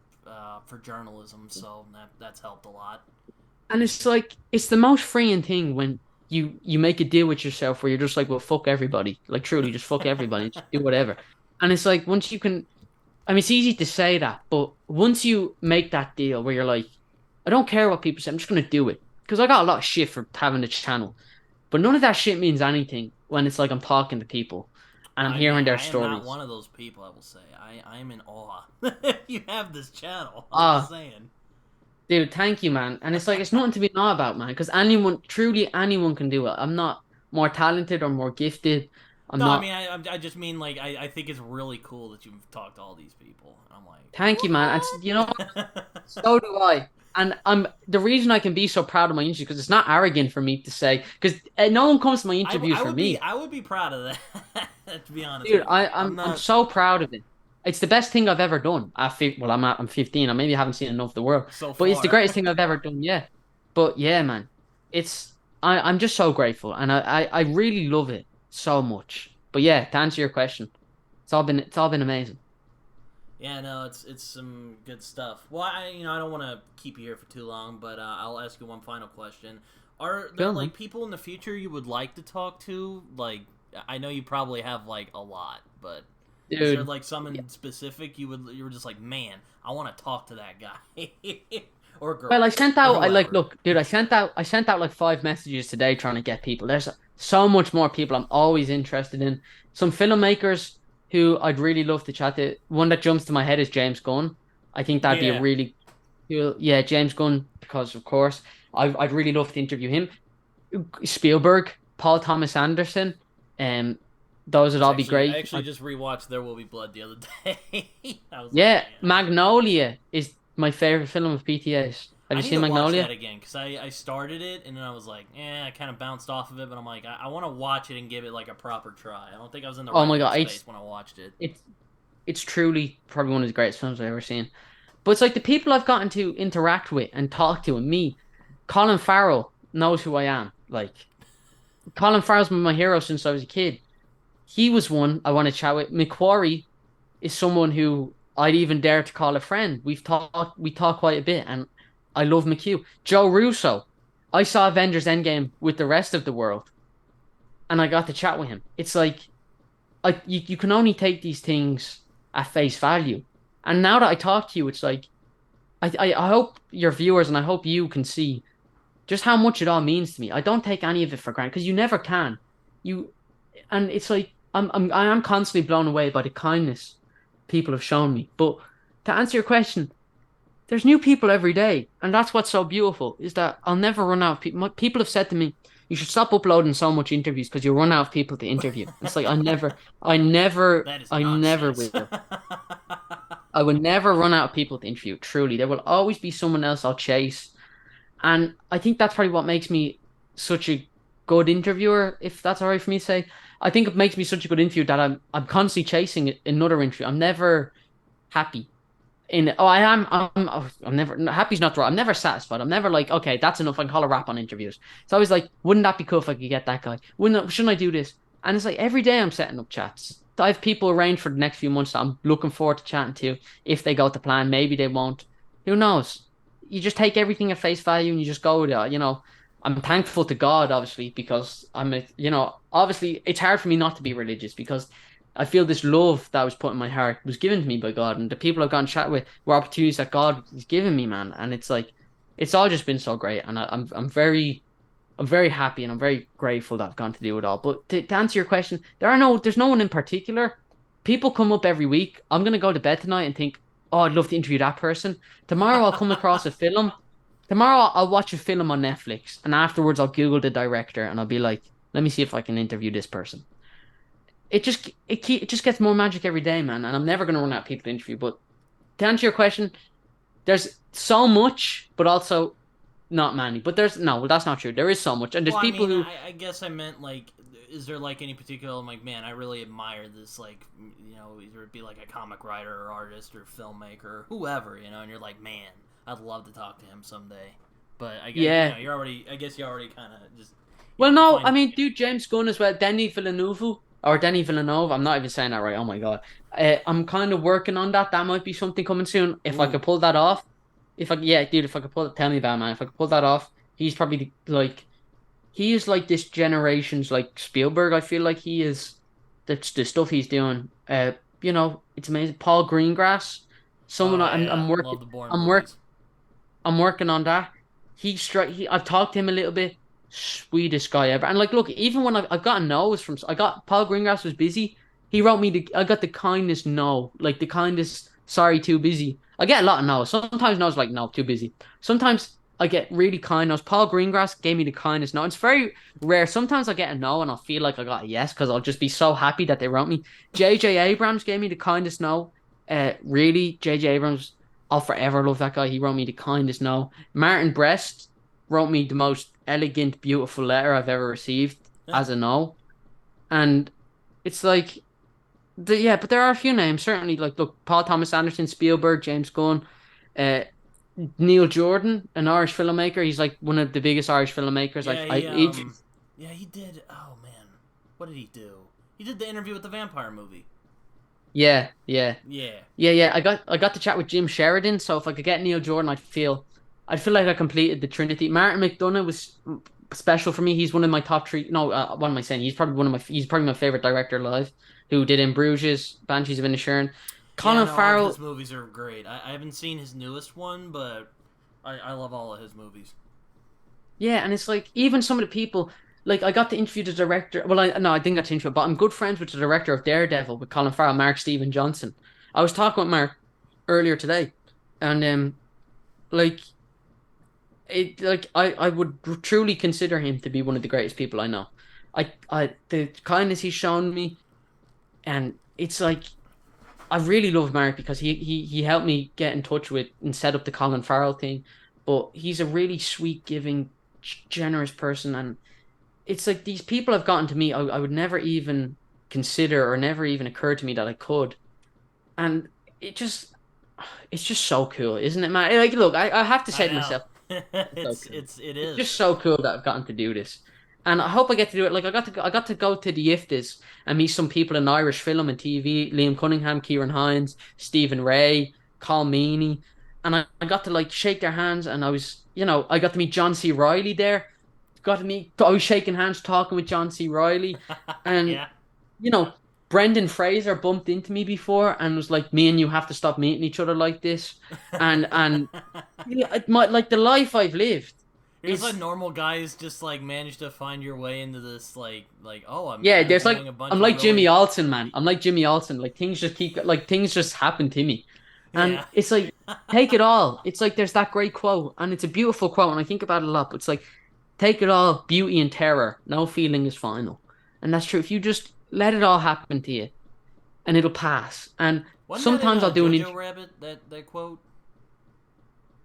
for journalism, so that's helped a lot. And it's like it's the most freeing thing when you make a deal with yourself where you're just like, well, fuck everybody. Like truly, just fuck everybody. Just do whatever. And it's like once you can, I mean, it's easy to say that, but once you make that deal where you're like, I don't care what people say, I'm just gonna do it. Because I got a lot of shit for having the channel, but none of that shit means anything when it's like I'm talking to people and I'm hearing their I am not stories. one of those people. I will say I am in awe. You have this channel. I'm just Ah, saying. dude, thank you, man. And it's like it's nothing to be not about, man. Because anyone, truly anyone can do it. I'm not more talented or more gifted. I'm No, I not. mean I just mean like I think it's really cool that you've talked to all these people. I'm like, Thank you, man. And you know what? what? So do I. And I'm the reason I can be so proud of my interview because it's not arrogant for me to say because no one comes to my interviews for me, I would be proud of that. To be honest dude. with you, I, I'm I'm not so proud of it. It's the best thing I've ever done. Well, I'm 15. I maybe haven't seen enough of the world, so but it's the far. greatest thing I've ever done. Yeah, but yeah, man, it's I'm just so grateful, and I really love it so much. But yeah, to answer your question, it's all been amazing. Yeah, no, it's some good stuff. Well, I don't want to keep you here for too long, but I'll ask you one final question. Are there Cool, man. like people in the future you would like to talk to? Like, I know you probably have like a lot, but is there Dude. like some in specific you were just like, man, I want to talk to that guy or Well, girl I sent or out. I like whoever. look, dude. I sent out like 5 messages today trying to get people. There's so much more people I'm always interested in. Some filmmakers who I'd really love to chat to. One that jumps to my head is James Gunn. I think that'd be a Yeah, really cool. Yeah, James Gunn, because of course I'd really love to interview him. Spielberg, Paul Thomas Anderson, um, those would all be I great. actually just rewatched There Will Be Blood the other day. I was like, Yeah, man, Magnolia is my favorite film of PTA's. Have I you need seen to watch Magnolia? that again because I started it and then I was like, I kind of bounced off of it, but I'm like, I want to watch it and give it like a proper try. I don't think I was in the Oh right my God, headspace when I watched it. it's it's truly probably one of the greatest films I've ever seen. But it's like the people I've gotten to interact with and talk to, and me, Colin Farrell knows who I am. Like Colin Farrell's been my hero since I was a kid. He was one I want to chat with. Macquarie is someone who I'd even dare to call a friend. We talk quite a bit, and I love McHugh. Joe Russo. I saw Avengers Endgame with the rest of the world, and I got to chat with him. It's like you can only take these things at face value. And now that I talk to you, it's like I hope your viewers and I hope you can see just how much it all means to me. I don't take any of it for granted because you never can. You and it's like I am constantly blown away by the kindness people have shown me. But to answer your question, there's new people every day, and that's what's so beautiful is that I'll never run out of people. People have said to me, "You should stop uploading so much interviews because you'll run out of people to interview." It's like That is I never nonsense. will. I will never run out of people to interview. Truly, there will always be someone else I'll chase, and I think that's probably what makes me such a good interviewer. If that's all right for me to say, I think it makes me such a good interviewer that I'm constantly chasing another interview. I'm never happy I'm never happy's not the right. I'm never satisfied. I'm never like, okay, that's enough. I can call a wrap on interviews. It's always like, wouldn't that be cool if I could get that guy? Shouldn't I do this? And it's like every day I'm setting up chats. I have people arranged for the next few months that I'm looking forward to chatting to. If they go to plan, maybe they won't. Who knows? You just take everything at face value and you just go with it. I'm thankful to God, obviously, because obviously it's hard for me not to be religious because I feel this love that was put in my heart was given to me by God, and the people I've gone chat with were opportunities that God has given me, man. And it's like it's all just been so great, and I'm very happy and I'm very grateful that I've gone to do it all. But to answer your question, there's no one in particular. People come up every week. I'm gonna go to bed tonight and think, oh, I'd love to interview that person. Tomorrow I'll come across a film. Tomorrow I'll watch a film on Netflix, and afterwards I'll Google the director and I'll be like, let me see if I can interview this person. It just gets more magic every day, man. And I'm never gonna run out of people to interview. But to answer your question, there's so much, but also not many. But there's no, well, that's not true. There is so much, and there's Well, I people mean, who, I guess I meant like, is there like any particular? I'm like, man, I really admire this. Like, either it be like a comic writer or artist or filmmaker or whoever, and you're like, man, I'd love to talk to him someday. But yeah. I guess you already kind of just, Well, you no, I find. mean, dude, James Gunn as well, Denny Villeneuve. I'm not even saying that right. Oh my God, I'm kind of working on that. That might be something coming soon. If I Ooh, could pull that off, yeah, dude, if I could tell me about it, man. If I could pull that off, he's probably like he is like this generation's like Spielberg. I feel like he is the stuff he's doing. It's amazing. Paul Greengrass, someone oh I'm yeah, working, love the Bourne I'm work, movies. I'm working on that. I've talked to him a little bit. Sweetest guy ever. And like, look, even when I've gotten no's I got Paul Greengrass was busy. He wrote me I got the kindest no, like the kindest sorry, too busy. I get a lot of no's. Sometimes no's like no, too busy. Sometimes I get really kind no's. Paul Greengrass gave me the kindest no. It's very rare. Sometimes I get a no and I'll feel like I got a yes because I'll just be so happy that they wrote me. J.J. Abrams gave me the kindest no. Really, J.J. Abrams, I'll forever love that guy. He wrote me the kindest no. Martin Brest wrote me the most elegant, beautiful letter I've ever received as a no. And it's like, yeah, but there are a few names, certainly, like, look, Paul Thomas Anderson, Spielberg, James Gunn. Uh, Neil Jordan, an Irish filmmaker. He's like one of the biggest Irish filmmakers. Yeah, I yeah, he did. Oh man, what did he do? He did the interview with the vampire movie. yeah, yeah. Yeah, Yeah. I got to chat with Jim Sheridan, so if I could get Neil Jordan, I'd feel like I completed the Trinity. Martin McDonagh was special for me. He's one of my top three. No, what am I saying? He's probably my favorite director alive, who did In Bruges, Banshees of Inisherin. yeah. Colin No, all of his Farrell, movies are great. I haven't seen his newest one, but I love all of his movies. yeah, and it's like even some of the people. Like I got to interview the director. Well, I no, I didn't get to interview, but I'm good friends with the director of Daredevil with Colin Farrell, Mark Steven Johnson. I was talking with Mark earlier today, and like I would truly consider him to be one of the greatest people I know. The kindness he's shown me, and it's like I really love Mark because he helped me get in touch with and set up the Colin Farrell thing. But he's a really sweet, giving, generous person, and it's like these people have gotten to me. I would never even consider or never even occurred to me that I could, and it just it's just so cool, isn't it, man? Like, look, I have to I say to know. myself. So cool. It It's is. just so cool that I've gotten to do this, and I hope I get to do it. Like I got to go to the IFTAs and meet some people in Irish film and TV: Liam Cunningham, Kieran Hines, Stephen Ray, Carl Meany, and I got to like shake their hands, and I got to meet John C. Riley there. Got to meet. I was shaking hands, talking with John C. Riley, and Yeah. you know. Brendan Fraser bumped into me before and was like, "Me and you have to stop meeting each other like this," and yeah, like the life I've lived You're just like is normal guys, just like manage to find your way into this like oh I'm yeah. There's like interviewing a bunch I'm of like Jimmy really Olsen, man. I'm like Jimmy Olsen. Things just happen to me, and yeah. it's like take it all. It's like there's that great quote, and it's a beautiful quote, and I think about it a lot. But it's like take it all, beauty and terror. No feeling is final, and that's true. If you just let it all happen to you, and it'll pass. And Wasn't that in sometimes I'll do an Jojo interview. Rabbit that quote?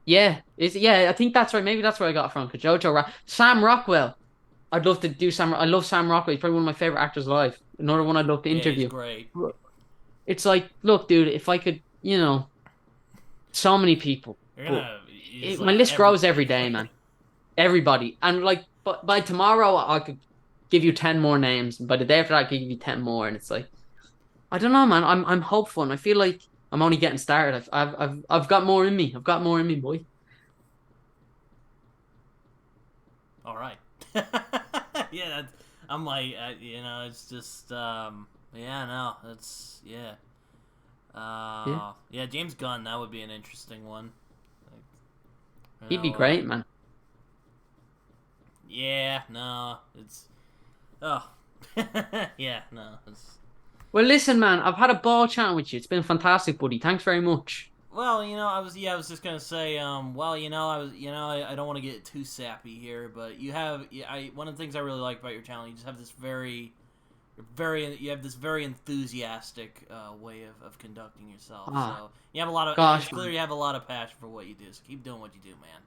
Yeah, I think that's right. Maybe that's where I got it from. Cause Sam Rockwell. I'd love to do Sam. I love Sam Rockwell. He's probably one of my favorite actors alive. Another one I'd love to Yeah, he's interview. great. It's like, look, dude, if I could, so many people, You're but gonna use my like list grows every everybody. day, man. Everybody, and like, but by tomorrow, I could give you 10 more names. And by the day after that, I could give you 10 more, and it's like, I don't know, man. I'm hopeful, and I feel like I'm only getting started. I've got more in me. I've got more in me, boy. All right. Yeah, I'm like it's just yeah no that's yeah Yeah, yeah James Gunn, that would be an interesting one. Like, he'd be great, man. yeah no it's oh yeah no it's Well, listen, man, I've had a ball chatting with you. It's been fantastic, buddy. Thanks very much. well, I was just gonna say, well, I was, I don't want to get too sappy here, but you have, one of the things I really like about your channel, you just have this you have this very enthusiastic way of conducting yourself. Ah, So you have a lot of, it's gosh, clear man. you have a lot of passion for what you do. So keep doing what you do, man.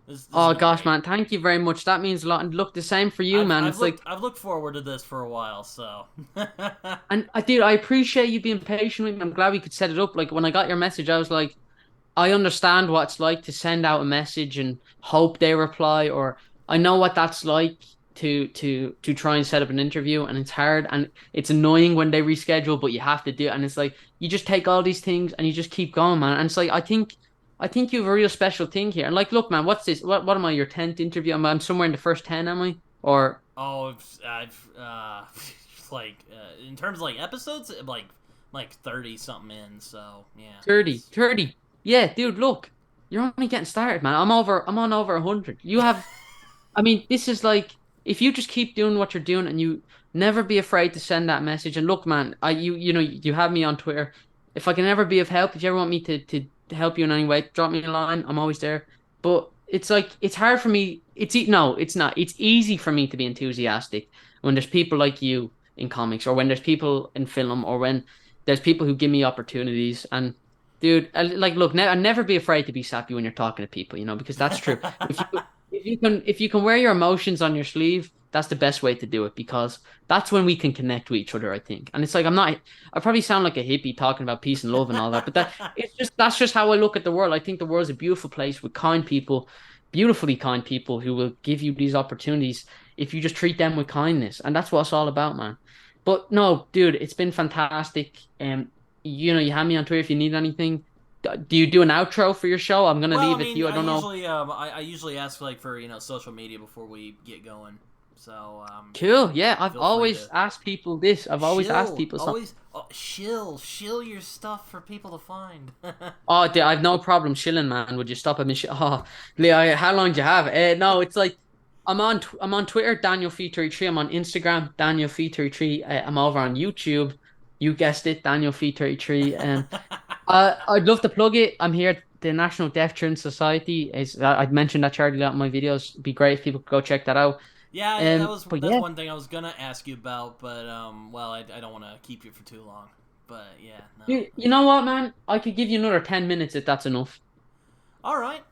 This has Oh, been gosh, great. man. Thank you very much. That means a lot. And look, the same for you, man. It's like, I've looked forward to this for a while, so. and dude, I appreciate you being patient with me. I'm glad we could set it up. Like, when I got your message, I was like, I understand what it's like to send out a message and hope they reply, or I know what that's like to try and set up an interview, and it's hard and it's annoying when they reschedule, but you have to do it. And it's like you just take all these things and you just keep going, man. And it's like I think you have a real special thing here. And like, look, man, what's this? What am I? Your 10th interview? I'm somewhere in the first 10, am I? Or Oh, I've like in terms of like episodes, like 30 something in. So yeah, 30, it's 30. Yeah, dude, look, you're only getting started, man. I'm on over 100. You have I mean, this is like if you just keep doing what you're doing and you never be afraid to send that message. And look, man, you have me on Twitter. If I can ever be of help, if you ever want me to help you in any way, drop me a line. I'm always there. But it's like it's hard for me. No, it's not. It's easy for me to be enthusiastic when there's people like you in comics, or when there's people in film, or when there's people who give me opportunities. And dude, like, look, and never be afraid to be sappy when you're talking to people, because that's true. If you can wear your emotions on your sleeve, that's the best way to do it because that's when we can connect with each other, I think. And it's like I probably sound like a hippie talking about peace and love and all that, but that's just how I look at the world. I think the world's a beautiful place with kind people, beautifully kind people who will give you these opportunities if you just treat them with kindness. And that's what it's all about, man. But no, dude, it's been fantastic. You have me on Twitter if you need anything. Do you do an outro for your show? I'm gonna Well, I leave it to mean, you. I I don't know. usually I usually ask like for social media before we get going. So Cool. Yeah, I've feel free always to asked people this. I've always asked shill people something. always shill your stuff for people to find. Oh, I've no problem shilling, man. Would you stop at me? Oh, Leah, how long do you have? No, it's like I'm on Twitter, Daniel F33. I'm on Instagram, Daniel F33. I'm over on YouTube. You guessed it, Daniel F33. I'd love to plug it. I'm here at the National Deaf Children's Society. Is I'd mentioned that charity a lot in my videos. It'd be great if people could go check that out. Yeah, But that's yeah, one thing I was gonna ask you about, but well, I don't want to keep you for too long. But yeah, no. you know what, man? I could give you another 10 minutes if that's enough. All right,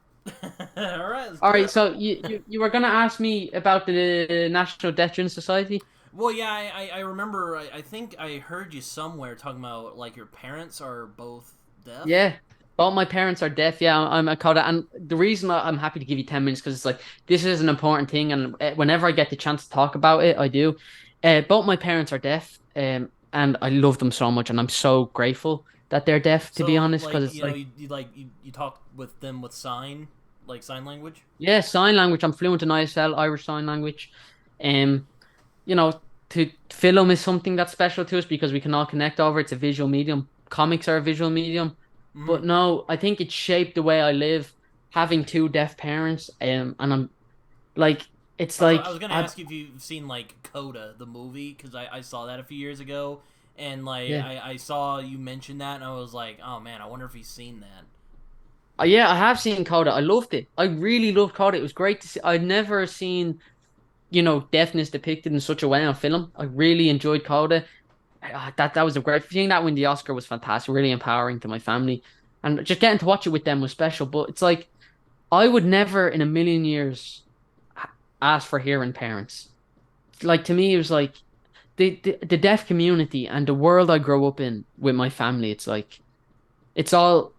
all right, let's All do right, it. so you were gonna ask me about the National Deaf Children's Society? Well, yeah, I remember. I think I heard you somewhere talking about like your parents are both deaf. Yeah. Both my parents are deaf. Yeah, I'm a coder, and the reason I'm happy to give you 10 minutes because it's like this is an important thing, and whenever I get the chance to talk about it, I do. Both my parents are deaf, and I love them so much, and I'm so grateful that they're deaf, to be So honest, like because it's like you talk with them with sign language. yeah, sign language. I'm fluent in ISL, Irish Sign Language. Um, you know, to film is something that's special to us because we can all connect over. It's a visual medium. Comics are a visual medium. Mm-hmm. But no, I think it shaped the way I live, having two deaf parents. And I'm like, it's I like was gonna ask you if you've seen like Coda the movie because I saw that a few years ago and like yeah. I saw you mention that and I was like, oh man, I wonder if he's seen that. Yeah, I have seen Coda. I loved it. I really loved Coda. It was great to see. I'd never seen, deafness depicted in such a way on film. I really enjoyed Coda. That was a great seeing that win the Oscar was fantastic, really empowering to my family. And just getting to watch it with them was special. But it's like I would never in a million years ask for hearing parents. Like to me, it was like the deaf community and the world I grew up in with my family. It's like it's all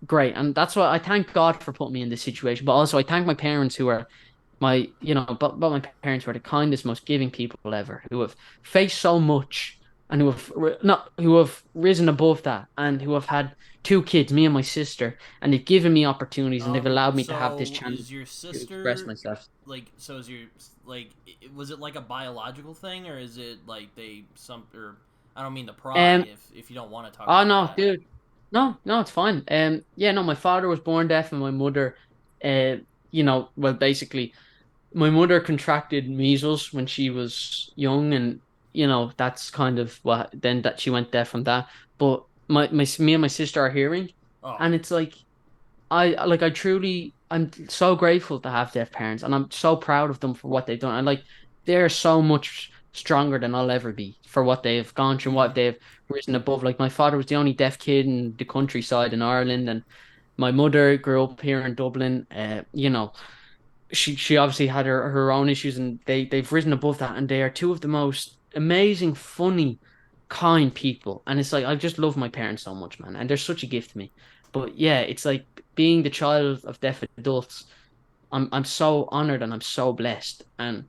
great, and that's why I thank God for putting me in this situation. But also, I thank my parents who are but my parents were the kindest, most giving people ever, who have faced so much and not who have risen above that, and who have had two kids, me and my sister, and they've given me opportunities and they've allowed me to have this So chance is your to express sister myself. like? So is your like? Was it like a biological thing, or is it like they some or? I don't mean to pry Um, if you don't want to talk oh about no, that. dude, no, it's fine. Yeah, no, my father was born deaf, and my mother, uh, well, basically my mother contracted measles when she was young, and that's kind of what then that she went deaf from that. But me and my sister are hearing, Oh, and it's like I'm so grateful to have deaf parents, and I'm so proud of them for what they've done. And like they're so much stronger than I'll ever be for what they've gone through, what mm-hmm. they've risen above. Like my father was the only deaf kid in the countryside in Ireland, and my mother grew up here in Dublin. She obviously had her own issues, and they've risen above that, and they are two of the most amazing, funny, kind people. And it's like I just love my parents so much, man, and they're such a gift to me. But yeah, it's like being the child of deaf adults. I'm so honored and I'm so blessed, and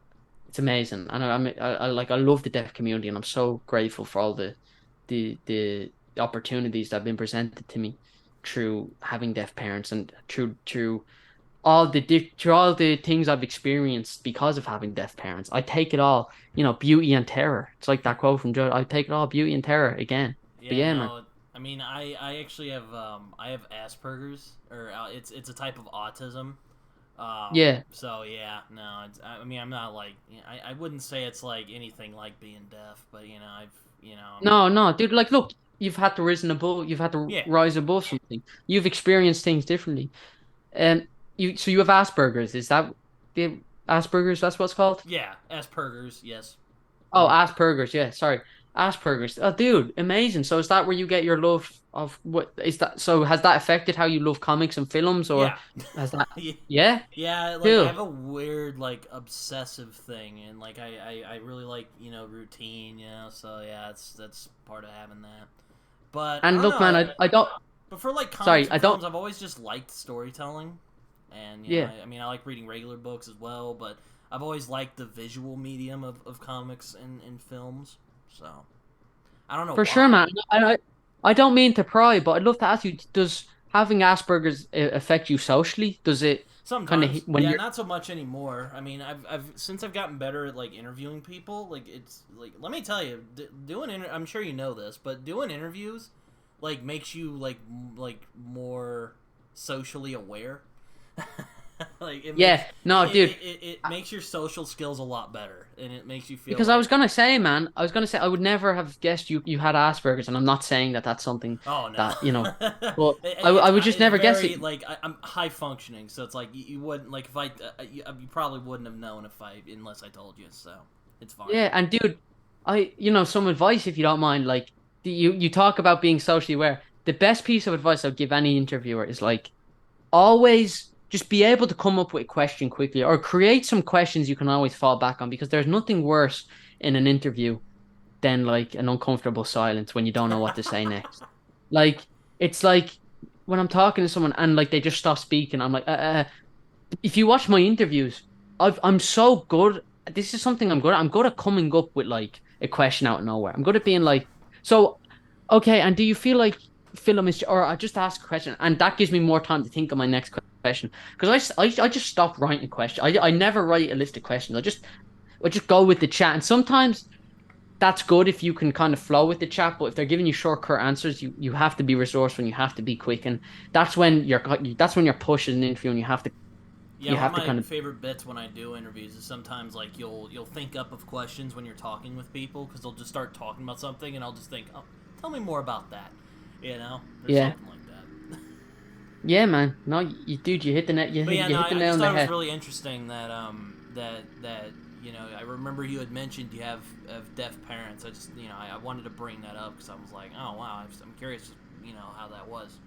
it's amazing. And I love the deaf community, and I'm so grateful for all the opportunities that have been presented to me through having deaf parents and through through all the things I've experienced because of having deaf parents. I take it all, beauty and terror. It's like that quote from Joe. I take it all, beauty and terror again. But Yeah, yeah, man. no. I mean, I actually have I have Asperger's or it's a type of autism. Yeah. So yeah, no. I mean, I'm not like I wouldn't say it's like anything like being deaf, but I've No, no, dude. Like, look, you've had to yeah rise above something. You've experienced things differently. And you have Asperger's. Is that the Asperger's? That's what's called. yeah Asperger's yes. Oh, Mm-hmm. Asperger's. Yeah, sorry. Asperger's. Oh, dude, amazing. So is that where you get your love of what is that? So has that affected how you love comics and films, or Yeah. has that? Yeah. Yeah, Yeah, like I dude, have a weird like obsessive thing, and like I really like routine, so yeah, that's part of having that. But I and don't look, know, man, I don't. but for like comics Sorry, and I don't. films, I've always just liked storytelling, and Yeah, I mean I like reading regular books as well, but I've always liked the visual medium of comics and films, so I don't know for sure, why. man. I don't mean to pry, but I'd love to ask you: does having Asperger's affect you socially? Does it kind of Sometimes, when yeah, you're? not so much anymore. I mean, I've since I've gotten better at like interviewing people. Like it's like let me tell you, I'm sure you know this, but doing interviews like makes you like more socially aware. Like it makes Yeah, no, dude. it makes your social skills a lot better, and it makes you feel Because I like was gonna say, man, I was gonna say I would never have guessed you had Asperger's, and I'm not saying that that's something oh no, that but I would just it's never guess very it. like I'm high functioning, so it's like you wouldn't like if you probably wouldn't have known if I unless I told you, so it's fine. Yeah, and dude, some advice if you don't mind. Like, you talk about being socially aware. The best piece of advice I'll give any interviewer is like always just be able to come up with a question quickly or create some questions you can always fall back on because there's nothing worse in an interview than like an uncomfortable silence when you don't know what to say next. Like, it's like when I'm talking to someone and like they just stop speaking, I'm like, if you watch my interviews, I'm so good. This is something I'm good at. I'm good at coming up with like a question out of nowhere. I'm good at being like, so, okay, and do you feel like film is, or I just ask a question, and that gives me more time to think of my next question because I just stop writing questions. I never write a list of questions. I just go with the chat, and sometimes that's good if you can kind of flow with the chat. But if they're giving you short, answers, you have to be resourceful and you have to be quick, and that's when you're pushing an interview and you have to Yeah, you one of have to my kind of favorite bits when I do interviews is sometimes like you'll think up of questions when you're talking with people because they'll just start talking about something and I'll just think, oh, tell me more about that, or yeah. something like that. Yeah, man. No, dude, you hit the net. But yeah, You no, hit the I nail just on the thought it was head. really interesting that I remember you had mentioned you have deaf parents. I just I wanted to bring that up because I was like, oh wow, I'm curious, how that was.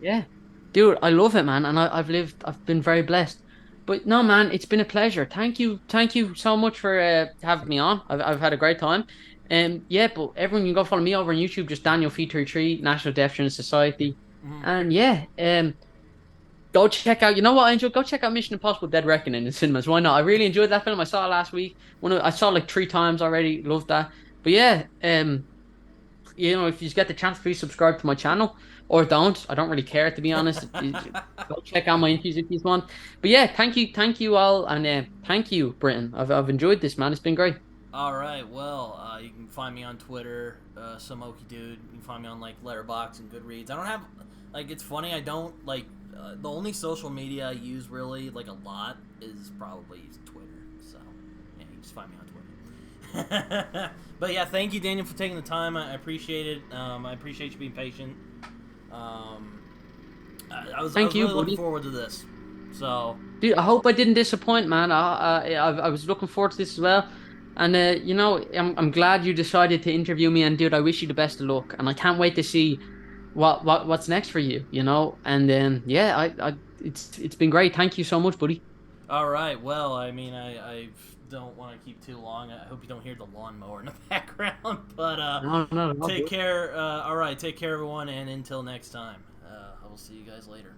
Yeah, dude, I love it, man, and I've been very blessed. But no, man, it's been a pleasure. Thank you so much for having me on. I've had a great time. Yeah, but everyone can go follow me over on YouTube, just Daniel Feet33, National Deaf Children's Society, Mm-hmm. and yeah, go check out. You know what I enjoyed? Go check out Mission Impossible: Dead Reckoning in cinemas. Why not? I really enjoyed that film. I saw it last week. I saw it like 3 times already. Loved that. But yeah, if you get the chance, please subscribe to my channel or don't. I don't really care to be honest. Go check out my interviews if you want. But yeah, thank you all, and thank you, Britton. I've enjoyed this, man. It's been great. All right, well, you can find me on Twitter, some Okie Dude. You can find me on like Letterboxd and Goodreads. I don't have like it's funny. I don't like the only social media I use really like a lot is probably Twitter. So yeah, you can just find me on Twitter. But yeah, thank you, Daniel, for taking the time. I appreciate it. I appreciate you being patient. Um, I Thank was you, really looking buddy. forward to this. So Dude, I hope I didn't disappoint, man. I was looking forward to this as well. And I'm glad you decided to interview me. And dude, I wish you the best of luck. And I can't wait to see what's next for you. And then yeah, it's been great. Thank you so much, buddy. all right. Well, I mean, I don't want to keep too long. I hope you don't hear the lawnmower in the background. But No, no, no, take good. care. All right. Take care, everyone. And until next time, I will see you guys later.